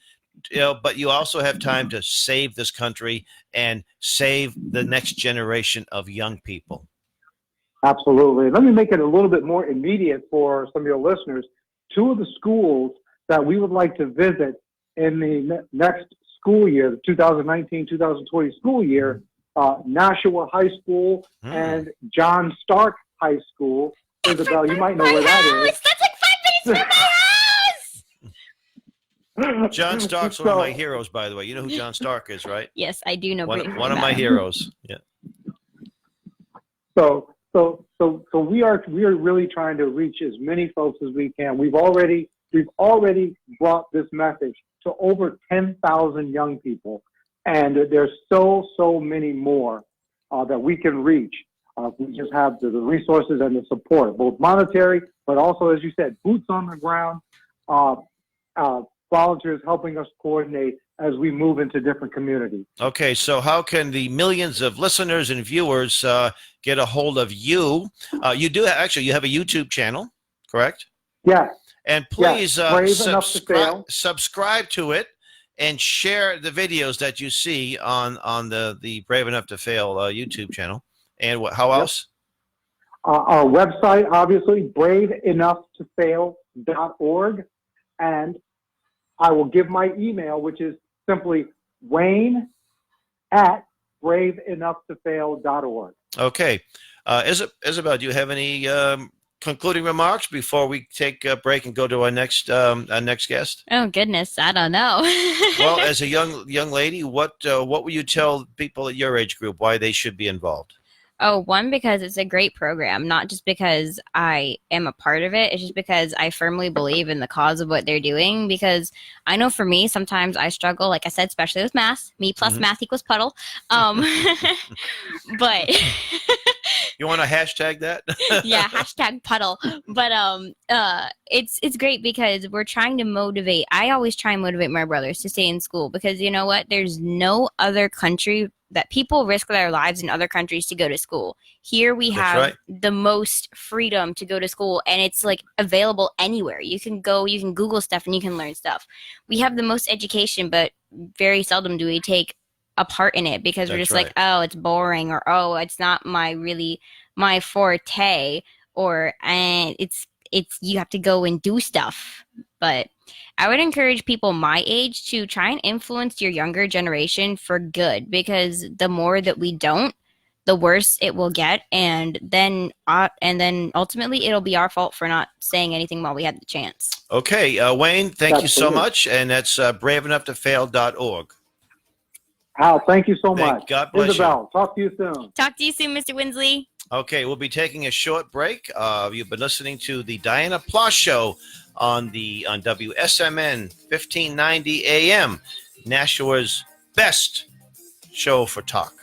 but you also have time to save this country and save the next generation of young people. Absolutely. Let me make it a little bit more immediate for some of your listeners. Two of the schools that we would like to visit in the next school year, the 2019-2020 school year, Nashua High School and John Stark High School. Isabel, you might know where that is. That's like 5 minutes from my house! John Stark's one of my heroes, by the way. You know who John Stark is, right? Yes, I do know. One of my heroes. Yeah. So we are really trying to reach as many folks as we can. We've already brought this message to over 10,000 young people, and there's so many more that we can reach. We just have the resources and the support, both monetary, but also, as you said, boots on the ground, volunteers helping us coordinate as we move into different communities. Okay, so how can the millions of listeners and viewers get a hold of you? You have a YouTube channel, correct? Yes. And please subscribe to it and share the videos that you see on the Brave Enough to Fail YouTube channel. And how else? Our website, obviously, braveenoughtoffail.org. And I will give my email, which is simply wayne@braveenoughtoffail.org. Okay. Isabel, do you have any concluding remarks before we take a break and go to our next guest? Oh goodness, I don't know. Well, as a young lady, what will you tell people at your age group why they should be involved? Oh, one, because it's a great program, not just because I am a part of it. It's just because I firmly believe in the cause of what they're doing. Because I know for me, sometimes I struggle, like I said, especially with math. Me plus math equals puddle. But You want to hashtag that? yeah, hashtag puddle. But it's great because we're trying to motivate. I always try and motivate my brothers to stay in school because you know what? There's no other country that people risk their lives in other countries to go to school. Here we have the most freedom to go to school, and it's like available anywhere. You can go, you can Google stuff, and you can learn stuff. We have the most education, but very seldom do we take a part in it because we're just like, oh, it's boring, or oh, it's not my forte, or and it's you have to go and do stuff. But I would encourage people my age to try and influence your younger generation for good, because the more that we don't, the worse it will get, and then ultimately it'll be our fault for not saying anything while we had the chance. Okay, Wayne, thank you so much, and that's braveenoughtofail.org. Al, thank you so much. God bless Isabel, talk to you soon. Talk to you soon, Mr. Winsley. Okay, we'll be taking a short break. You've been listening to the Dianna Ploss Show on WSMN 1590 AM, Nashua's best show for talk.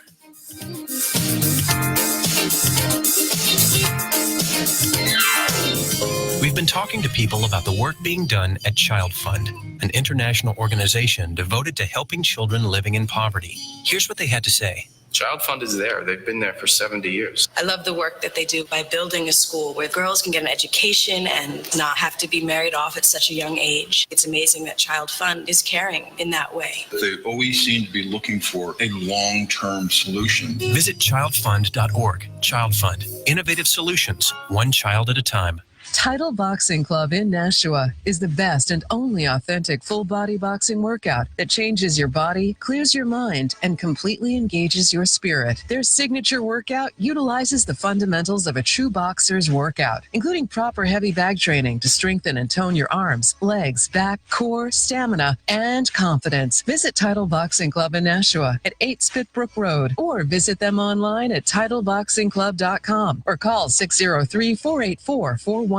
We've been talking to people about the work being done at Child Fund, an international organization devoted to helping children living in poverty. Here's what they had to say. Child Fund is there. They've been there for 70 years. I love the work that they do by building a school where girls can get an education and not have to be married off at such a young age. It's amazing that Child Fund is caring in that way. They always seem to be looking for a long-term solution. Visit childfund.org. Child Fund. Innovative solutions, one child at a time. Title Boxing Club in Nashua is the best and only authentic full-body boxing workout that changes your body, clears your mind, and completely engages your spirit. Their signature workout utilizes the fundamentals of a true boxer's workout, including proper heavy bag training to strengthen and tone your arms, legs, back, core, stamina, and confidence. Visit Title Boxing Club in Nashua at 8 Spitbrook Road, or visit them online at titleboxingclub.com or call 603-484-4187.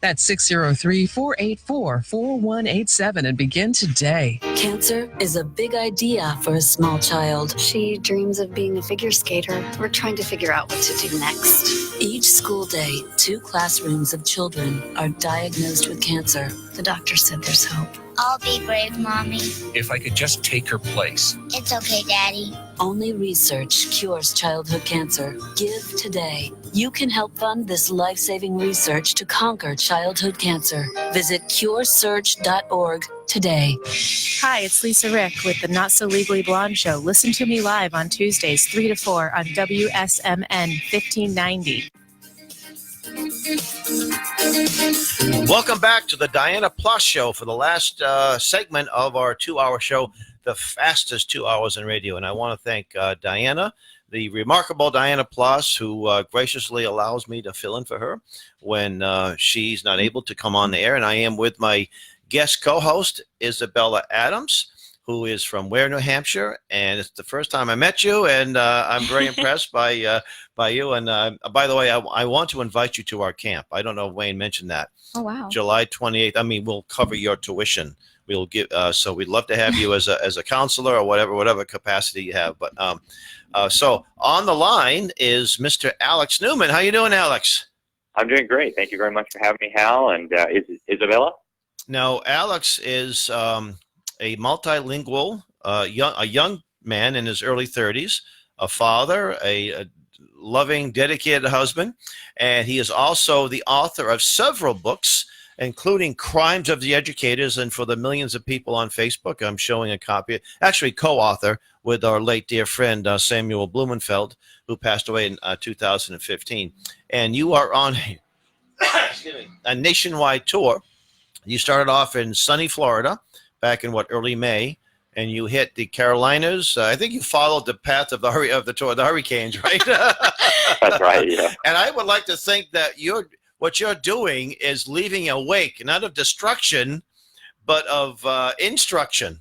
That's 603-484-4187 and begin today. Cancer is a big idea for a small child. She dreams of being a figure skater. We're trying to figure out what to do next. Each school day, 2 classrooms of children are diagnosed with cancer. The doctor said there's hope. I'll be brave, Mommy. If I could just take her place. It's okay, Daddy. Only research cures childhood cancer. Give today. You can help fund this life-saving research to conquer childhood cancer. Visit curesearch.org today. Hi, it's Lisa Rick with the Not So Legally Blonde Show. Listen to me live on Tuesdays, 3 to 4 on WSMN 1590. Welcome back to the Dianna Ploss Show for the last segment of our 2-hour show, the fastest 2 hours in radio. And I want to thank Dianna, the remarkable Dianna Ploss, who graciously allows me to fill in for her when she's not able to come on the air. And I am with my guest co-host, Isabella Adams, who is from Ware, New Hampshire. And it's the first time I met you, and I'm very impressed by you. And by the way, I want to invite you to our camp. I don't know if Wayne mentioned that. Oh, wow. July 28th. I mean, we'll cover your tuition. We'll give. So we'd love to have you as a counselor or whatever capacity you have. But so on the line is Mr. Alex Newman. How you doing, Alex? I'm doing great. Thank you very much for having me, Hal. And is Isabella? No, Alex is a multilingual, a young man in his early 30s, a father, a loving, dedicated husband, and he is also the author of several books, including Crimes of the Educators. And for the millions of people on Facebook, I'm showing a copy, actually co-author with our late dear friend Samuel Blumenfeld, who passed away in 2015. And you are on a nationwide tour. You started off in sunny Florida back in early May, and you hit the Carolinas. I think you followed the path of the hurricanes, right? That's right, yeah. And I would like to think that what you're doing is leaving a wake, not of destruction, but of instruction.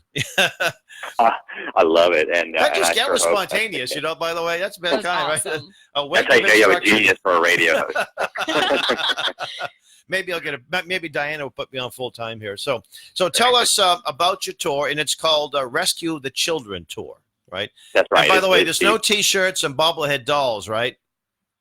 I love it, and that and was spontaneous. By the way, that's been kind awesome. right. A That's how you know you have a genius for a radio host. Maybe I'll get maybe Dianna will put me on full time here. So tell us about your tour, and it's called Rescue the Children Tour, right? That's right. And by the way, there's no T-shirts and bobblehead dolls, right?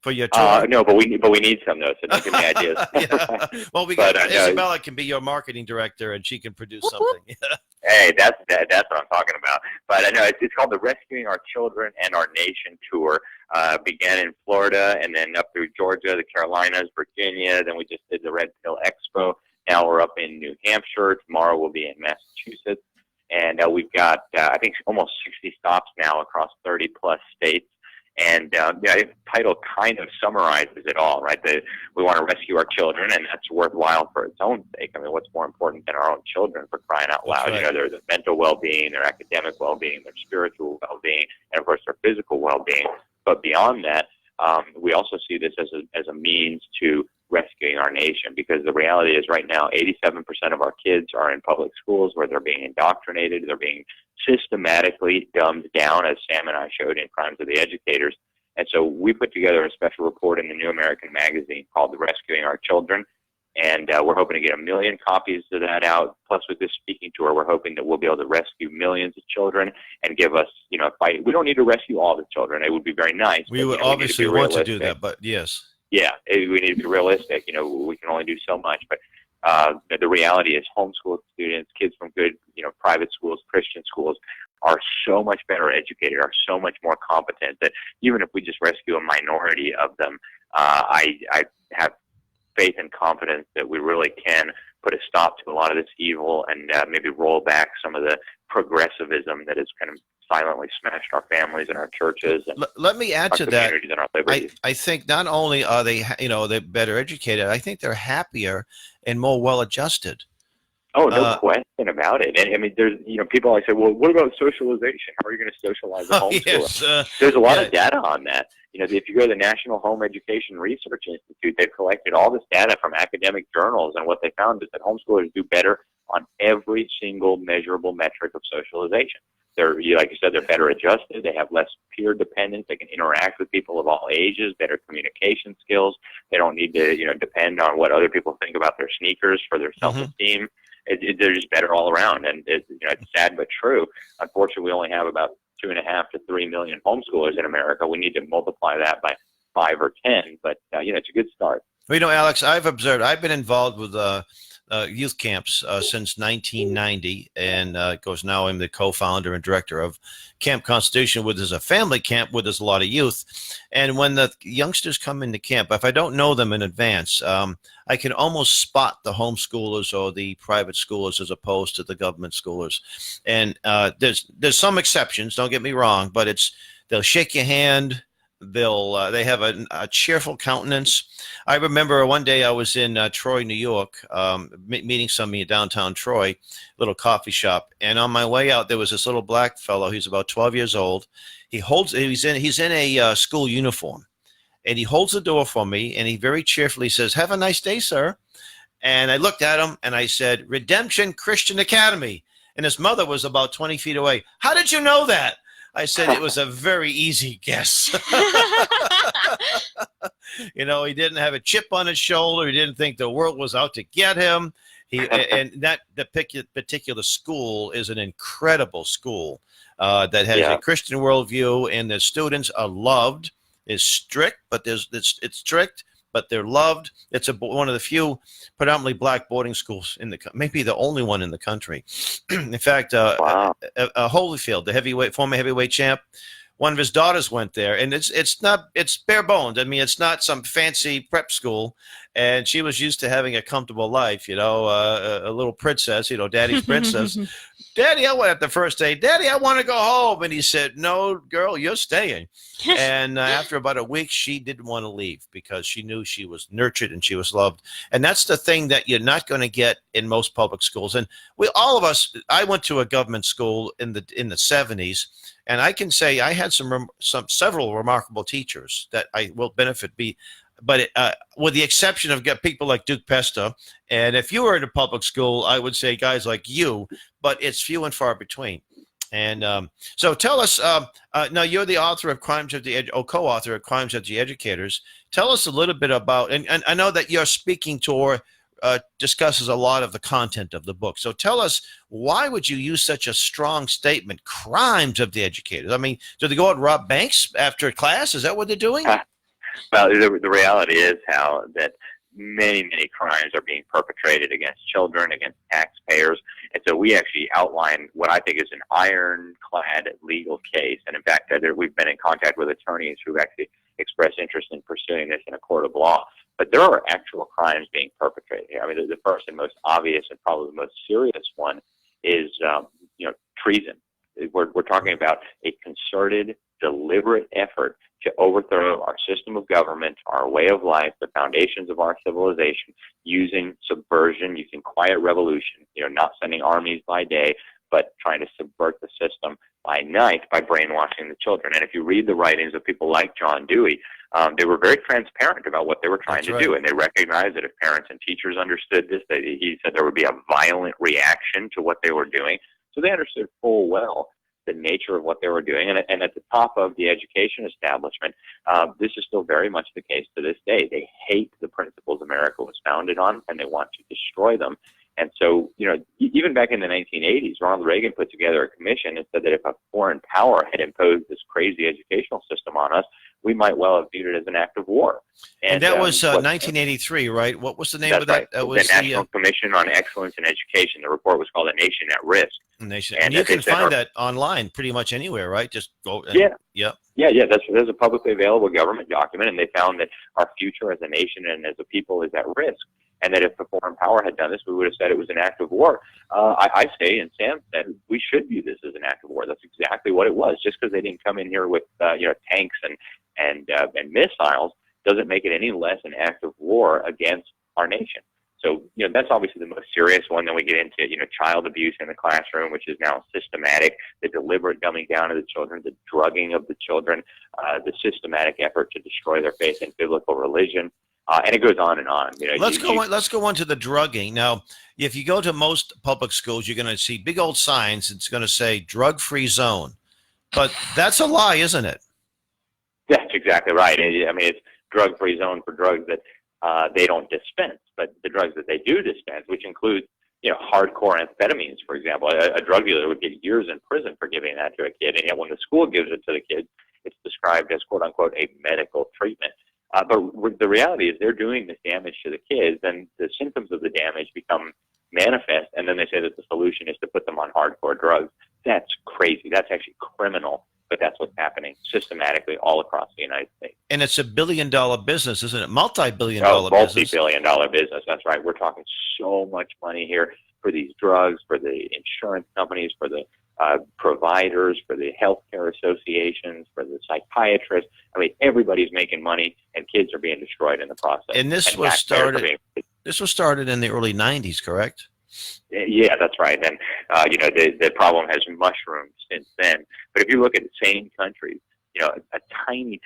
For your tour? No, but we need some though, so don't give me ideas. Yeah. Well, we got Isabella can be your marketing director, and she can produce something. Hey, that's what I'm talking about. But I know it's called the Rescuing Our Children and Our Nation Tour. Began in Florida and then up through Georgia, the Carolinas, Virginia. Then we just did the Red Pill Expo. Now we're up in New Hampshire. Tomorrow we'll be in Massachusetts, and we've got I think almost 60 stops now across 30 plus states. And the title kind of summarizes it all, right? We want to rescue our children, and that's worthwhile for its own sake. I mean, what's more important than our own children, for crying out loud? Right. Their mental well-being, their academic well-being, their spiritual well-being, and of course their physical well-being. But beyond that, we also see this as a means to rescuing our nation, because the reality is right now 87% of our kids are in public schools where they're being indoctrinated, they're being systematically dumbed down, as Sam and I showed in Crimes of the Educators. And so we put together a special report in the New American Magazine called Rescuing Our Children, and we're hoping to get 1 million copies of that out. Plus, with this speaking tour, we're hoping that we'll be able to rescue millions of children and give us, a fight. We don't need to rescue all the children. It would be very nice. We would obviously want to do that, but yes. Yeah, we need to be realistic. We can only do so much, but the reality is homeschooled students, kids from good, private schools, Christian schools, are so much better educated, are so much more competent that even if we just rescue a minority of them, I have faith and confidence that we really can put a stop to a lot of this evil and maybe roll back some of the progressivism that has kind of silently smashed our families and our churches. And let me add to that. And our liberties. I think not only are they, they're better educated, I think they're happier and more well-adjusted. Oh, no question about it. And I mean, there's, people always say, well, what about socialization? How are you going to socialize at home? Yes, there's a lot of data on that. If you go to the National Home Education Research Institute, they've collected all this data from academic journals, and what they found is that homeschoolers do better on every single measurable metric of socialization. They're, like you said, they're better adjusted. They have less peer dependence. They can interact with people of all ages, better communication skills. They don't need to, depend on what other people think about their sneakers for their self-esteem. They're just better all around. And it's sad but true. Unfortunately, we only have about 2.5 to 3 million homeschoolers in America. We need to multiply that by 5 or 10. But it's a good start. Well, Alex, I've observed. I've been involved with youth camps since 1990, and of course now I'm the co-founder and director of Camp Constitution, which is a family camp where there's a lot of youth. And when the youngsters come into camp, if I don't know them in advance, I can almost spot the homeschoolers or the private schoolers as opposed to the government schoolers. And there's some exceptions, don't get me wrong, but they'll shake your hand. They have a cheerful countenance. I remember one day I was in Troy, New York, meeting somebody in downtown Troy, little coffee shop, and on my way out there was this little black fellow. He's about 12 years old. He's in a school uniform, and he holds the door for me, and he very cheerfully says, "Have a nice day, sir." And I looked at him and I said, "Redemption Christian Academy," and his mother was about 20 feet away. "How did you know that?" I said it was a very easy guess. He didn't have a chip on his shoulder. He didn't think the world was out to get him. The particular school is an incredible school that has a Christian worldview, and the students are loved. It's strict, but it's strict, but they're loved. It's one of the few predominantly black boarding schools maybe the only one in the country. In fact, Holyfield, the former heavyweight champ, one of his daughters went there, and it's bare bones. I mean, it's not some fancy prep school, and she was used to having a comfortable life, a little princess, daddy's princess. "Daddy, I went at the first day. Daddy, I want to go home." And he said, "No, girl, you're staying." And after about a week, she didn't want to leave because she knew she was nurtured and she was loved. And that's the thing that you're not going to get in most public schools. And I went to a government school in the 70s, and I can say I had several remarkable teachers that I will but with the exception of people like Duke Pesta, and if you were in a public school, I would say guys like you, but it's few and far between. And so tell us, now you're the author of Crimes of the co-author of Crimes of the Educators. Tell us a little bit about, and I know that your speaking tour discusses a lot of the content of the book. So tell us, why would you use such a strong statement, Crimes of the Educators? I mean, do they go out and rob banks after class? Is that what they're doing? Well, the reality is, Hal, that many crimes are being perpetrated against children, against taxpayers. And so we actually outline what I think is an ironclad legal case. And in fact, we've been in contact with attorneys who actually expressed interest in pursuing this in a court of law. But there are actual crimes being perpetrated here. I mean, the first and most obvious and probably the most serious one is, treason. We're talking about a concerted, deliberate effort to overthrow our system of government, our way of life, the foundations of our civilization, using subversion, using quiet revolution, not sending armies by day, but trying to subvert the system by night by brainwashing the children. And if you read the writings of people like John Dewey, they were very transparent about what they were trying to do, and they recognized that if parents and teachers understood this, he said there would be a violent reaction to what they were doing. So they understood full well the nature of what they were doing. And at the top of the education establishment, this is still very much the case to this day. They hate the principles America was founded on, and they want to destroy them. And so, even back in the 1980s, Ronald Reagan put together a commission and said that if a foreign power had imposed this crazy educational system on us, we might well have viewed it as an act of war. And that was 1983, right? What was the name of that? Right. That was the National Commission on Excellence in Education. The report was called A Nation at Risk. And you can find that online pretty much anywhere, right? Just go. Yeah. There's a publicly available government document, and they found that our future as a nation and as a people is at risk. And that if a foreign power had done this, we would have said it was an act of war. I say, and Sam said, we should view this as an act of war. That's exactly what it was. Just because they didn't come in here with tanks and missiles doesn't make it any less an act of war against our nation. So that's obviously the most serious one. Then we get into child abuse in the classroom, which is now systematic. The deliberate dumbing down of the children, the drugging of the children, the systematic effort to destroy their faith in biblical religion. And it goes on and on. Let's go on to the drugging. Now, if you go to most public schools, you're going to see big old signs. It's going to say drug-free zone. But that's a lie, isn't it? That's exactly right. I mean, it's drug-free zone for drugs that they don't dispense. But the drugs that they do dispense, which include hardcore amphetamines, for example, a drug dealer would get years in prison for giving that to a kid. And yet when the school gives it to the kid, it's described as, quote-unquote, a medical treatment. But the reality is they're doing this damage to the kids, and the symptoms of the damage become manifest, and then they say that the solution is to put them on hardcore drugs. That's crazy. That's actually criminal, but that's what's happening systematically all across the United States. And it's a billion-dollar business, isn't it? Multi-billion-dollar business. Multi-billion-dollar business. That's right. We're talking so much money here for these drugs, for the insurance companies, for the providers, for the healthcare associations, for the psychiatrists. I mean, everybody's making money, and kids are being destroyed in the process. And this was started in the early 90s, correct? Yeah, that's right. And the problem has mushroomed since then. But if you look at the same countries, a tiny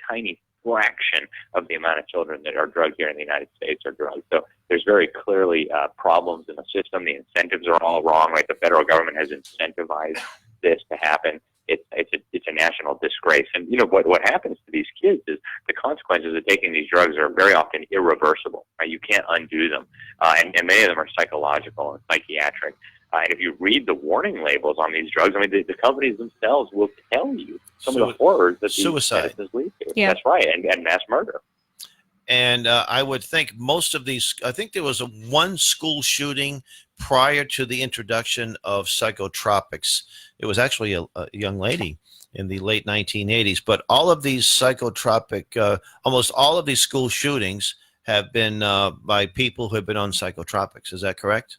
fraction of the amount of children that are drugged here in the United States are drugged. So there's very clearly problems in the system. The incentives are all wrong, right? The federal government has incentivized this to happen. It's a national disgrace. And what happens to these kids is the consequences of taking these drugs are very often irreversible. Right? You can't undo them, and many of them are psychological and psychiatric. And if you read the warning labels on these drugs, I mean, the companies themselves will tell you some of the horrors that these medicines lead to. Yeah. That's right, and mass murder. And I would think most of these, I think there was one school shooting prior to the introduction of psychotropics. It was actually a young lady in the late 1980s. But all of these psychotropic, almost all of these school shootings have been by people who have been on psychotropics. Is that correct?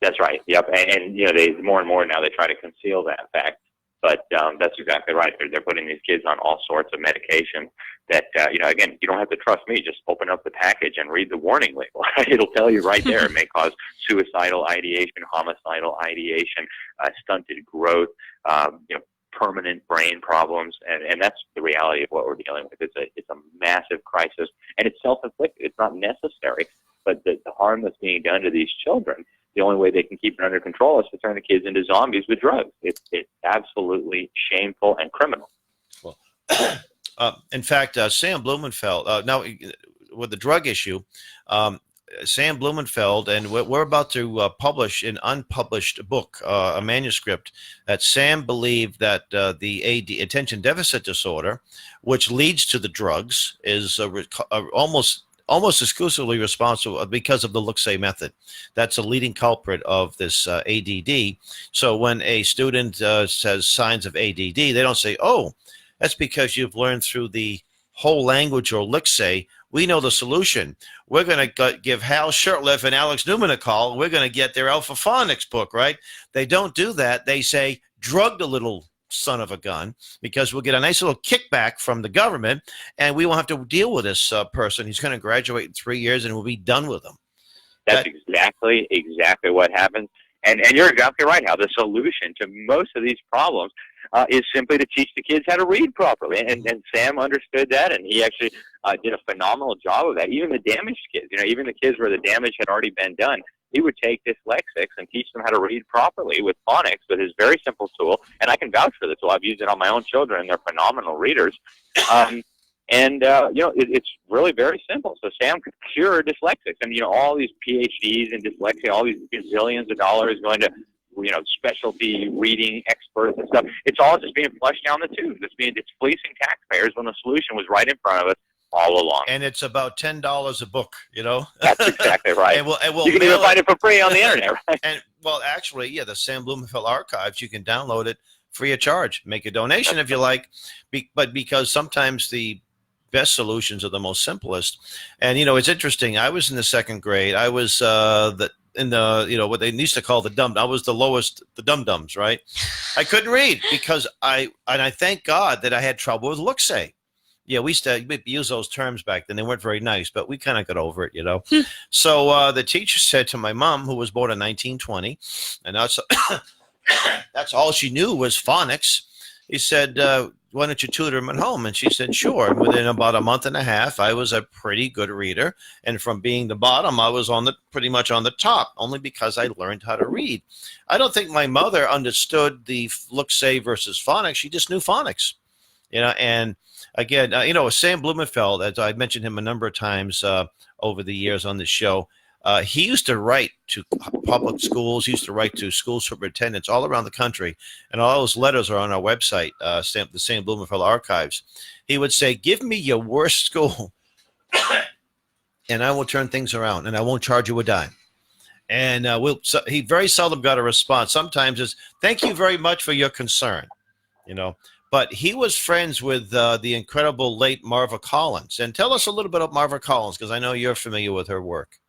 That's right. Yep. And they more and more now they try to conceal that fact. But that's exactly right. They're putting these kids on all sorts of medication that, again, you don't have to trust me. Just open up the package and read the warning label. It'll tell you right there. It may cause suicidal ideation, homicidal ideation, stunted growth, permanent brain problems, and that's the reality of what we're dealing with. It's a massive crisis, and it's self-inflicted. It's not necessary, but the harm that's being done to these children, the only way they can keep it under control is to turn the kids into zombies with drugs. It's absolutely shameful and criminal. Well, in fact, Sam Blumenfeld, now with the drug issue, Sam Blumenfeld, and we're about to publish an unpublished book, a manuscript that Sam believed that the attention deficit disorder, which leads to the drugs, is almost exclusively responsible because of the look-say method. That's a leading culprit of this ADD. So when a student says signs of ADD, they don't say, "Oh, that's because you've learned through the whole language or look-say. We know the solution. We're going to give Hal Shurtleff and Alex Newman a call. We're going to get their Alpha Phonics book," right? They don't do that. They say, "Drug the little son of a gun, because we'll get a nice little kickback from the government, and we won't have to deal with this person. He's going to graduate in 3 years, and we'll be done with him." That's exactly what happens. And you're exactly right, Hal. The solution to most of these problems is simply to teach the kids how to read properly. And Sam understood that, and he actually did a phenomenal job of that. Even the damaged kids, even the kids where the damage had already been done, he would take dyslexics and teach them how to read properly with phonics with his very simple tool. And I can vouch for the tool. I've used it on my own children, and they're phenomenal readers. It's really very simple. So Sam could cure dyslexics. And, all these PhDs in dyslexia, all these gazillions of dollars going to, specialty reading experts and stuff. It's all just being flushed down the tube. It's fleecing taxpayers when the solution was right in front of us all along. And it's about $10 a book, That's exactly right. and you can even find it for free on the internet, right? And, well, actually, the Sam Blumenfeld archives, you can download it free of charge. Make a donation if you like, but because sometimes the best solutions are the most simplest. And, it's interesting. I was in the second grade. I was what they used to call I was the lowest, the dum-dums, right? I couldn't read because I thank God that I had trouble with look-say. Yeah, we used to use those terms back then. They weren't very nice, but we kind of got over it, So the teacher said to my mom, who was born in 1920, and that's all she knew was phonics. He said, "Why don't you tutor him at home?" And she said, "Sure." And within about a month and a half, I was a pretty good reader. And from being the bottom, I was pretty much on the top, only because I learned how to read. I don't think my mother understood the look-say versus phonics. She just knew phonics, And again, Sam Blumenfeld, as I mentioned him a number of times over the years on this show, he used to write to public schools. He used to write to school superintendents all around the country. And all those letters are on our website, the Sam Blumenfeld Archives. He would say, "Give me your worst school, and I will turn things around, and I won't charge you a dime." And he very seldom got a response. Sometimes it's, "Thank you very much for your concern," But he was friends with the incredible late Marva Collins. And tell us a little bit about Marva Collins, because I know you're familiar with her work.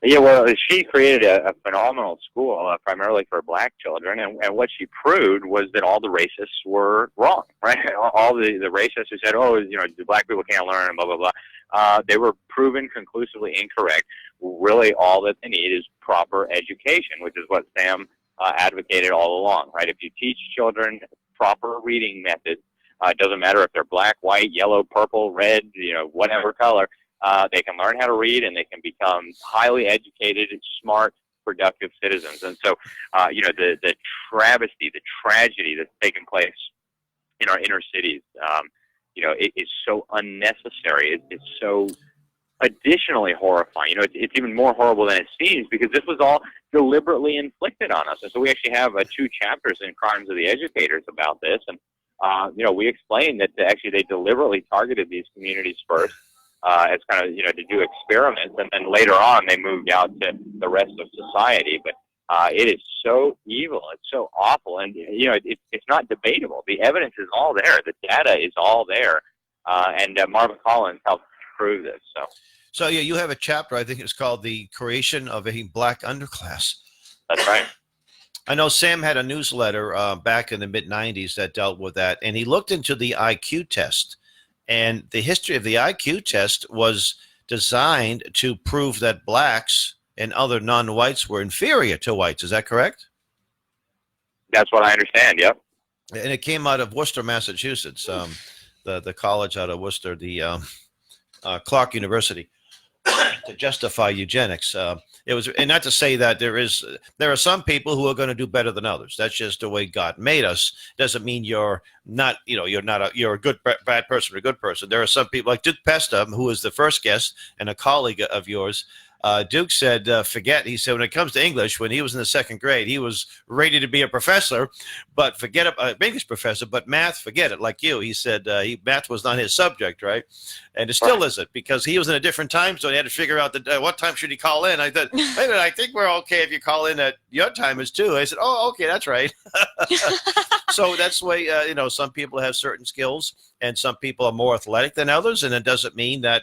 Yeah, well, she created a phenomenal school primarily for black children, and what she proved was that all the racists were wrong, right? All the racists who said, the black people can't learn and blah, blah, blah, they were proven conclusively incorrect. Really, all that they need is proper education, which is what Sam advocated all along, right? If you teach children proper reading methods, it doesn't matter if they're black, white, yellow, purple, red, whatever color, they can learn how to read, and they can become highly educated, smart, productive citizens. And so, the travesty, the tragedy that's taken place in our inner cities, it is so unnecessary. It's so additionally horrifying. It's even more horrible than it seems, because this was all deliberately inflicted on us. And so we actually have 2 chapters in Crimes of the Educators about this. And, we explain that actually they deliberately targeted these communities first. As kind of, to do experiments, and then later on they moved out to the rest of society. But it is so evil, it's so awful, and it's not debatable. The evidence is all there, the data is all there, and Marva Collins helped prove this. So yeah, you have a chapter, I think it's called "The Creation of a Black Underclass." That's right. I know Sam had a newsletter back in the mid-'90s that dealt with that, and he looked into the IQ test. And the history of the IQ test was designed to prove that blacks and other non-whites were inferior to whites. Is that correct? That's what I understand, yep. And it came out of Worcester, Massachusetts, the college out of Worcester, the Clark University, to justify eugenics. It was, and not to say that there are some people who are going to do better than others. That's just the way God made us. Doesn't mean you're not, you're a good bad person or a good person. There are some people like Duke Pesta, who was the first guest and a colleague of yours. Duke said, forget, he said, when it comes to English, when he was in the second grade, he was ready to be a professor, but forget an English professor, but math, forget it, like you. He said math was not his subject, right? And it still isn't, because he was in a different time zone. He had to figure out what time should he call in. I thought, wait a minute, I think we're okay if you call in at your time is too. I said, oh, okay, that's right. So that's the way, some people have certain skills and some people are more athletic than others. And it doesn't mean that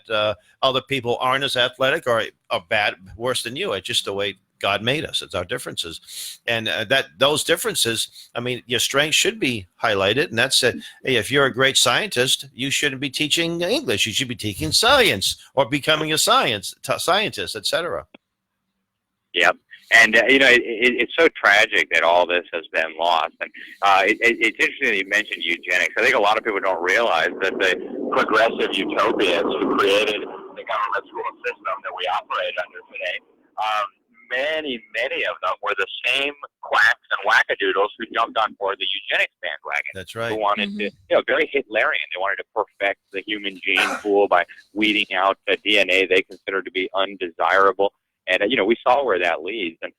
other people aren't as athletic or are bad, worse than you. It's just the way God made us. It's our differences. And those differences, I mean, your strengths should be highlighted. And that's it. Hey, if you're a great scientist, you shouldn't be teaching English. You should be teaching science or becoming a scientist, etc. Yep. And, it's so tragic that all this has been lost. And it's interesting that you mentioned eugenics. I think a lot of people don't realize that the progressive utopians who created the government school system that we operate under today, many of them were the same quacks and wackadoodles who jumped on board the eugenics bandwagon. That's right. Who wanted to, very Hitlerian. They wanted to perfect the human gene pool by weeding out the DNA they considered to be undesirable. And, we saw where that leads. And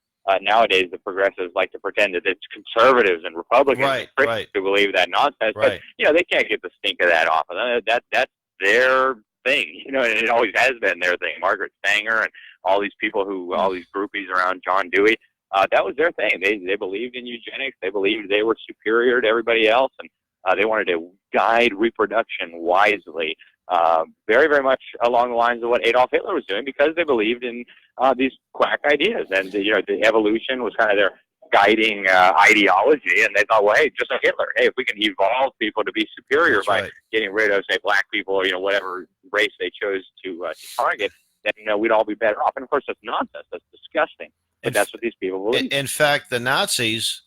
nowadays, the progressives like to pretend that it's conservatives and Republicans who believe that nonsense. But, they can't get the stink of that off of them. That's their thing, and it always has been their thing. Margaret Sanger and all these people all these groupies around John Dewey, that was their thing. They believed in eugenics. They believed they were superior to everybody else. And they wanted to guide reproduction wisely. Very, very much along the lines of what Adolf Hitler was doing, because they believed in these quack ideas. And, the evolution was kind of their guiding ideology. And they thought, well, hey, just like Hitler, hey, if we can evolve people to be superior by getting rid of, say, black people or, whatever race they chose to target, then, we'd all be better off. And, of course, that's nonsense. That's disgusting. But that's what these people believe. In fact, the Nazis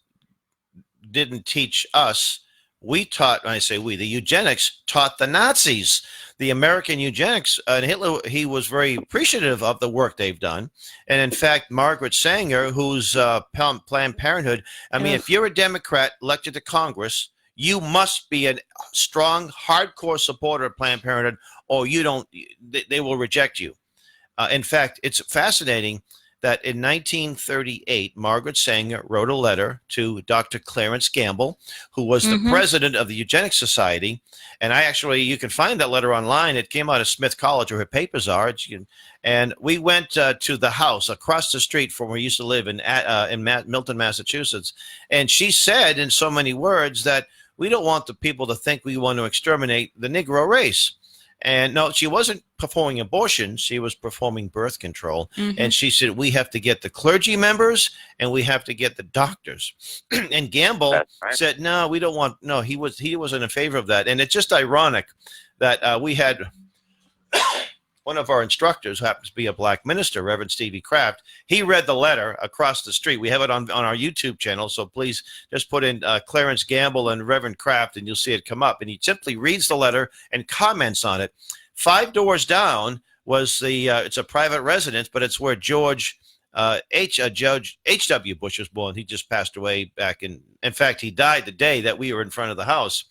didn't teach us. We taught, when I say we, the eugenics taught the Nazis. The American eugenics, and Hitler, he was very appreciative of the work they've done. And in fact, Margaret Sanger, who's Planned Parenthood, I mean, if you're a Democrat elected to Congress, you must be a strong, hardcore supporter of Planned Parenthood, or they will reject you. In fact, it's fascinating that in 1938, Margaret Sanger wrote a letter to Dr. Clarence Gamble, who was the president of the Eugenics Society. And you can find that letter online. It came out of Smith College, where her papers are. And we went to the house across the street from where we used to live in Milton, Massachusetts. And she said in so many words that we don't want the people to think we want to exterminate the Negro race. And no, she wasn't performing abortion. She was performing birth control. And she said, we have to get the clergy members and we have to get the doctors. And Gamble said, no, we don't want, no, he wasn't in favor of that. And it's just ironic that we had one of our instructors, who happens to be a black minister, Reverend Stevie Kraft. He read the letter across the street. We have it on our YouTube channel. So please just put in Clarence Gamble and Reverend Kraft and you'll see it come up. And he simply reads the letter and comments on it. 5 doors down was it's a private residence, but it's where Judge H.W. Bush was born. He just passed away in fact, he died the day that we were in front of the house.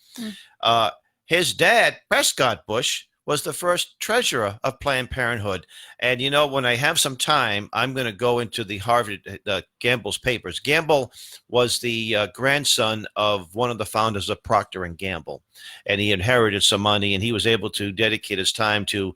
His dad, Prescott Bush, was the first treasurer of Planned Parenthood. And, when I have some time, I'm going to go into the Gamble's papers. Gamble was the grandson of one of the founders of Procter & Gamble. And he inherited some money, and he was able to dedicate his time to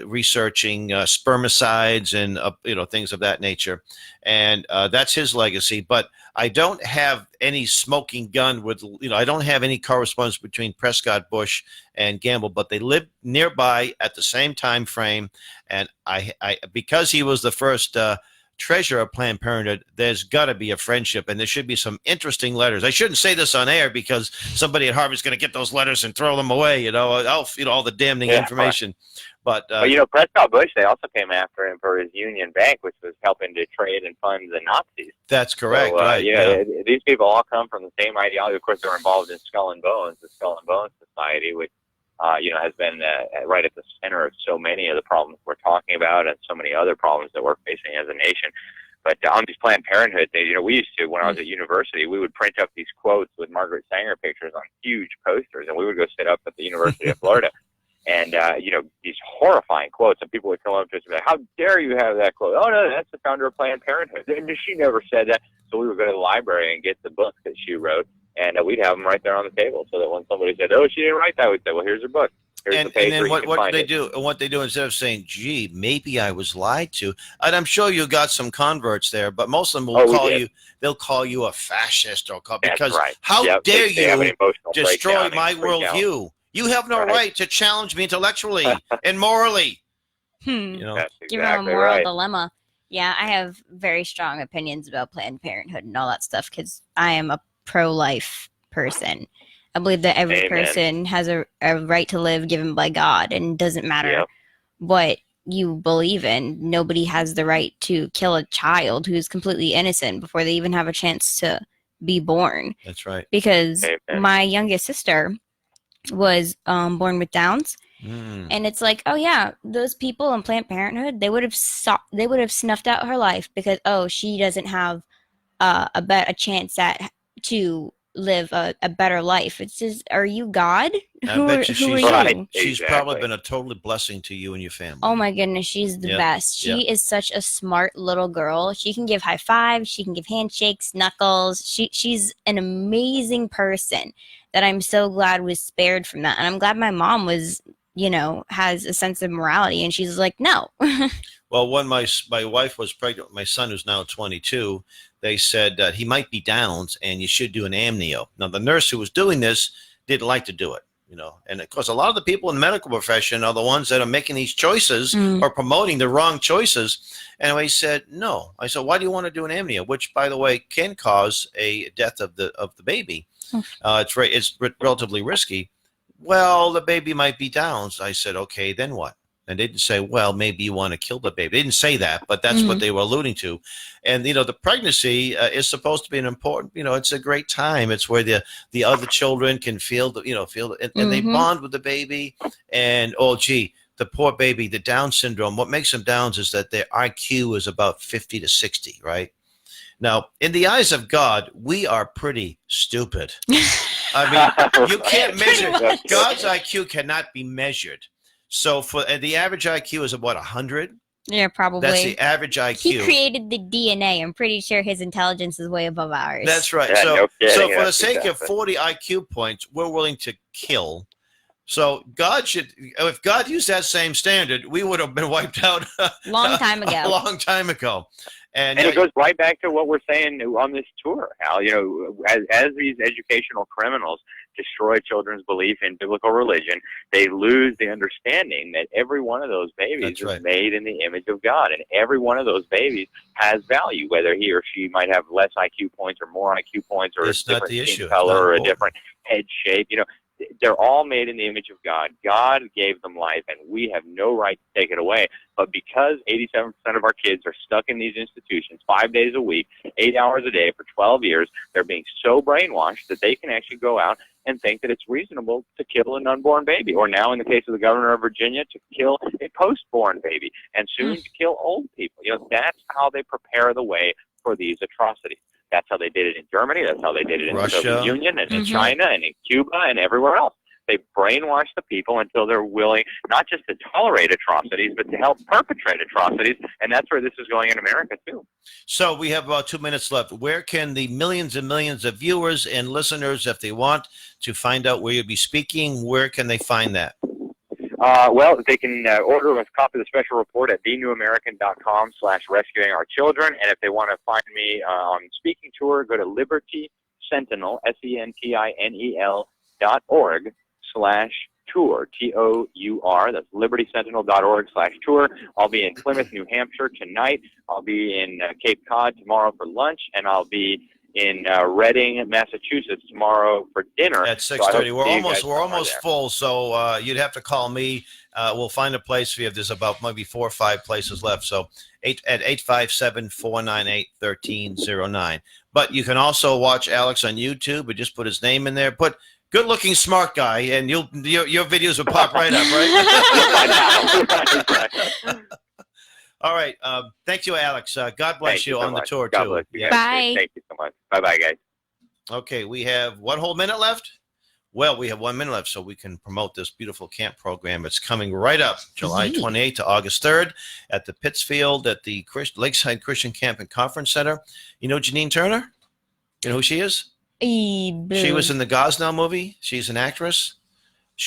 researching spermicides and, things of that nature. And that's his legacy. But I don't have any smoking gun with, I don't have any correspondence between Prescott Bush and Gamble, but they lived nearby at the same time frame. And I because he was the first treasurer of Planned Parenthood, there's got to be a friendship, and there should be some interesting letters. I shouldn't say this on air because somebody at Harvard's going to get those letters and throw them away. All the damning information. But Prescott Bush, they also came after him for his Union Bank, which was helping to trade and fund the Nazis. That's correct. So, right. These people all come from the same ideology. Of course, they're involved in Skull and Bones, the Skull and Bones Society, which has been right at the center of so many of the problems we're talking about and so many other problems that we're facing as a nation. But on these Planned Parenthood days, we used to, when I was at university, we would print up these quotes with Margaret Sanger pictures on huge posters, and we would go sit up at the University of Florida. And, these horrifying quotes, and people would come up to us and be like, how dare you have that quote? Oh, no, that's the founder of Planned Parenthood. And she never said that. So we would go to the library and get the book that she wrote, and we'd have them right there on the table so that when somebody said, oh, she didn't write that, we'd say, well, here's her book. Here's the page and then where you can find what they do instead of saying, gee, maybe I was lied to, and I'm sure you got some converts there, but most of them they'll call you a fascist because how dare you destroy my worldview? You have no right to challenge me intellectually and morally. Give them a moral dilemma. Yeah, I have very strong opinions about Planned Parenthood and all that stuff because I am a pro-life person. I believe that every person has a right to live given by God, and it doesn't matter what you believe in. Nobody has the right to kill a child who's completely innocent before they even have a chance to be born. That's right. Because my youngest sister was born with Downs. And it's like, oh yeah, those people in Planned Parenthood, they would have snuffed out her life because she doesn't have a chance to live a better life. It's just, are you God? I bet you she's probably been a total blessing to you and your family. Oh my goodness, she's the best. She is such a smart little girl. She can give high fives, she can give handshakes, knuckles. She's an amazing person that I'm so glad was spared from that. And I'm glad my mom was, has a sense of morality, and she's like, no. Well, when my wife was pregnant with my son, who's now 22, they said that he might be Downs and you should do an amnio. Now, the nurse who was doing this didn't like to do it, and of course, a lot of the people in the medical profession are the ones that are making these choices or promoting the wrong choices. And I said, no. I said, why do you want to do an amnio? Which, by the way, can cause a death of the baby. It's relatively risky. Well, the baby might be Downs. I said, okay, then what? And they didn't say, well, maybe you want to kill the baby. They didn't say that, but that's what they were alluding to. And, the pregnancy is supposed to be an important, it's a great time. It's where the other children can feel, and they bond with the baby. And, the poor baby, the Down syndrome, what makes them Downs is that their IQ is about 50 to 60, right? Now, in the eyes of God, we are pretty stupid. I mean, you can't measure. God's IQ cannot be measured. So for the average IQ is about 100. Yeah, probably. That's the average IQ. He created the DNA. I'm pretty sure his intelligence is way above ours. That's right. So for the sake of 40 IQ points, we're willing to kill. So if God used that same standard, we would have been wiped out long time ago. A long time ago. And it goes right back to what we're saying on this tour, Hal. As these educational criminals destroy children's belief in biblical religion, they lose the understanding that every one of those babies is made in the image of God, and every one of those babies has value, whether he or she might have less IQ points or more IQ points, or a different skin color or a different head shape. They're all made in the image of God. God gave them life, and we have no right to take it away. But because 87% of our kids are stuck in these institutions 5 days a week, 8 hours a day for 12 years, they're being so brainwashed that they can actually go out and think that it's reasonable to kill an unborn baby, or now in the case of the governor of Virginia, to kill a post-born baby, and soon to kill old people. That's how they prepare the way for these atrocities. That's how they did it in Germany. That's how they did it in Russia, the Soviet Union and in China and in Cuba and everywhere else. They brainwash the people until they're willing not just to tolerate atrocities, but to help perpetrate atrocities. And that's where this is going in America, too. So we have about 2 minutes left. Where can the millions and millions of viewers and listeners, if they want to find out where you'll be speaking, where can they find that? Well, they can order a copy of the special report at thenewamerican.com/rescuing our children. And if they want to find me on speaking tour, go to Liberty Sentinel, SENTINEL.org/ Tour, Tour. That's libertysentinel.org/tour. I'll be in Plymouth, New Hampshire tonight. I'll be in Cape Cod tomorrow for lunch, and I'll be in Reading, Massachusetts tomorrow for dinner at 6:30. We're almost there. full, so you'd have to call me. We'll find a place for you. There's about maybe 4 or 5 places left. So at 857-498-1309. But you can also watch Alex on YouTube. We just put his name in there. Put good-looking smart guy, and your videos will pop right up, right? All right. Thank you, Alex. God bless you on the tour, God too. bless you guys. Bye. Thank you so much. Bye-bye, guys. Okay, we have 1 whole minute left. Well, we have 1 minute left, so we can promote this beautiful camp program. It's coming right up, July 28th to August 3rd at the Pittsfield at the Lakeside Christian Camp and Conference Center. You know Janine Turner? You know who she is? She was in the Gosnell movie. She's an actress.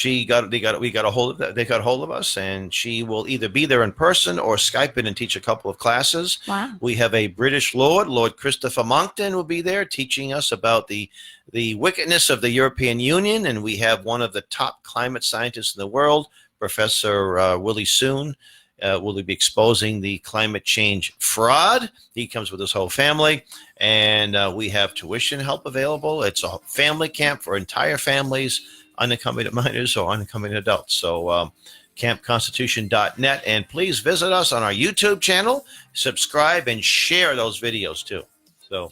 We got a hold of they got a hold of us, and she will either be there in person or Skype in and teach a couple of classes. Wow. We have a British Lord Christopher Monckton will be there teaching us about the wickedness of the European Union, and we have one of the top climate scientists in the world, Professor Willie Soon, will be exposing the climate change fraud. He comes with his whole family, and we have tuition help available. It's a family camp for entire families, unaccompanied minors or unaccompanied adults. So campconstitution.net, and please visit us on our YouTube channel, subscribe, and share those videos too. So,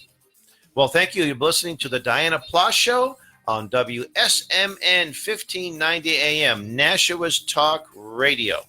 well, thank you. You're listening to the Dianna Ploss Show on WSMN 1590 AM, Nashua's Talk Radio.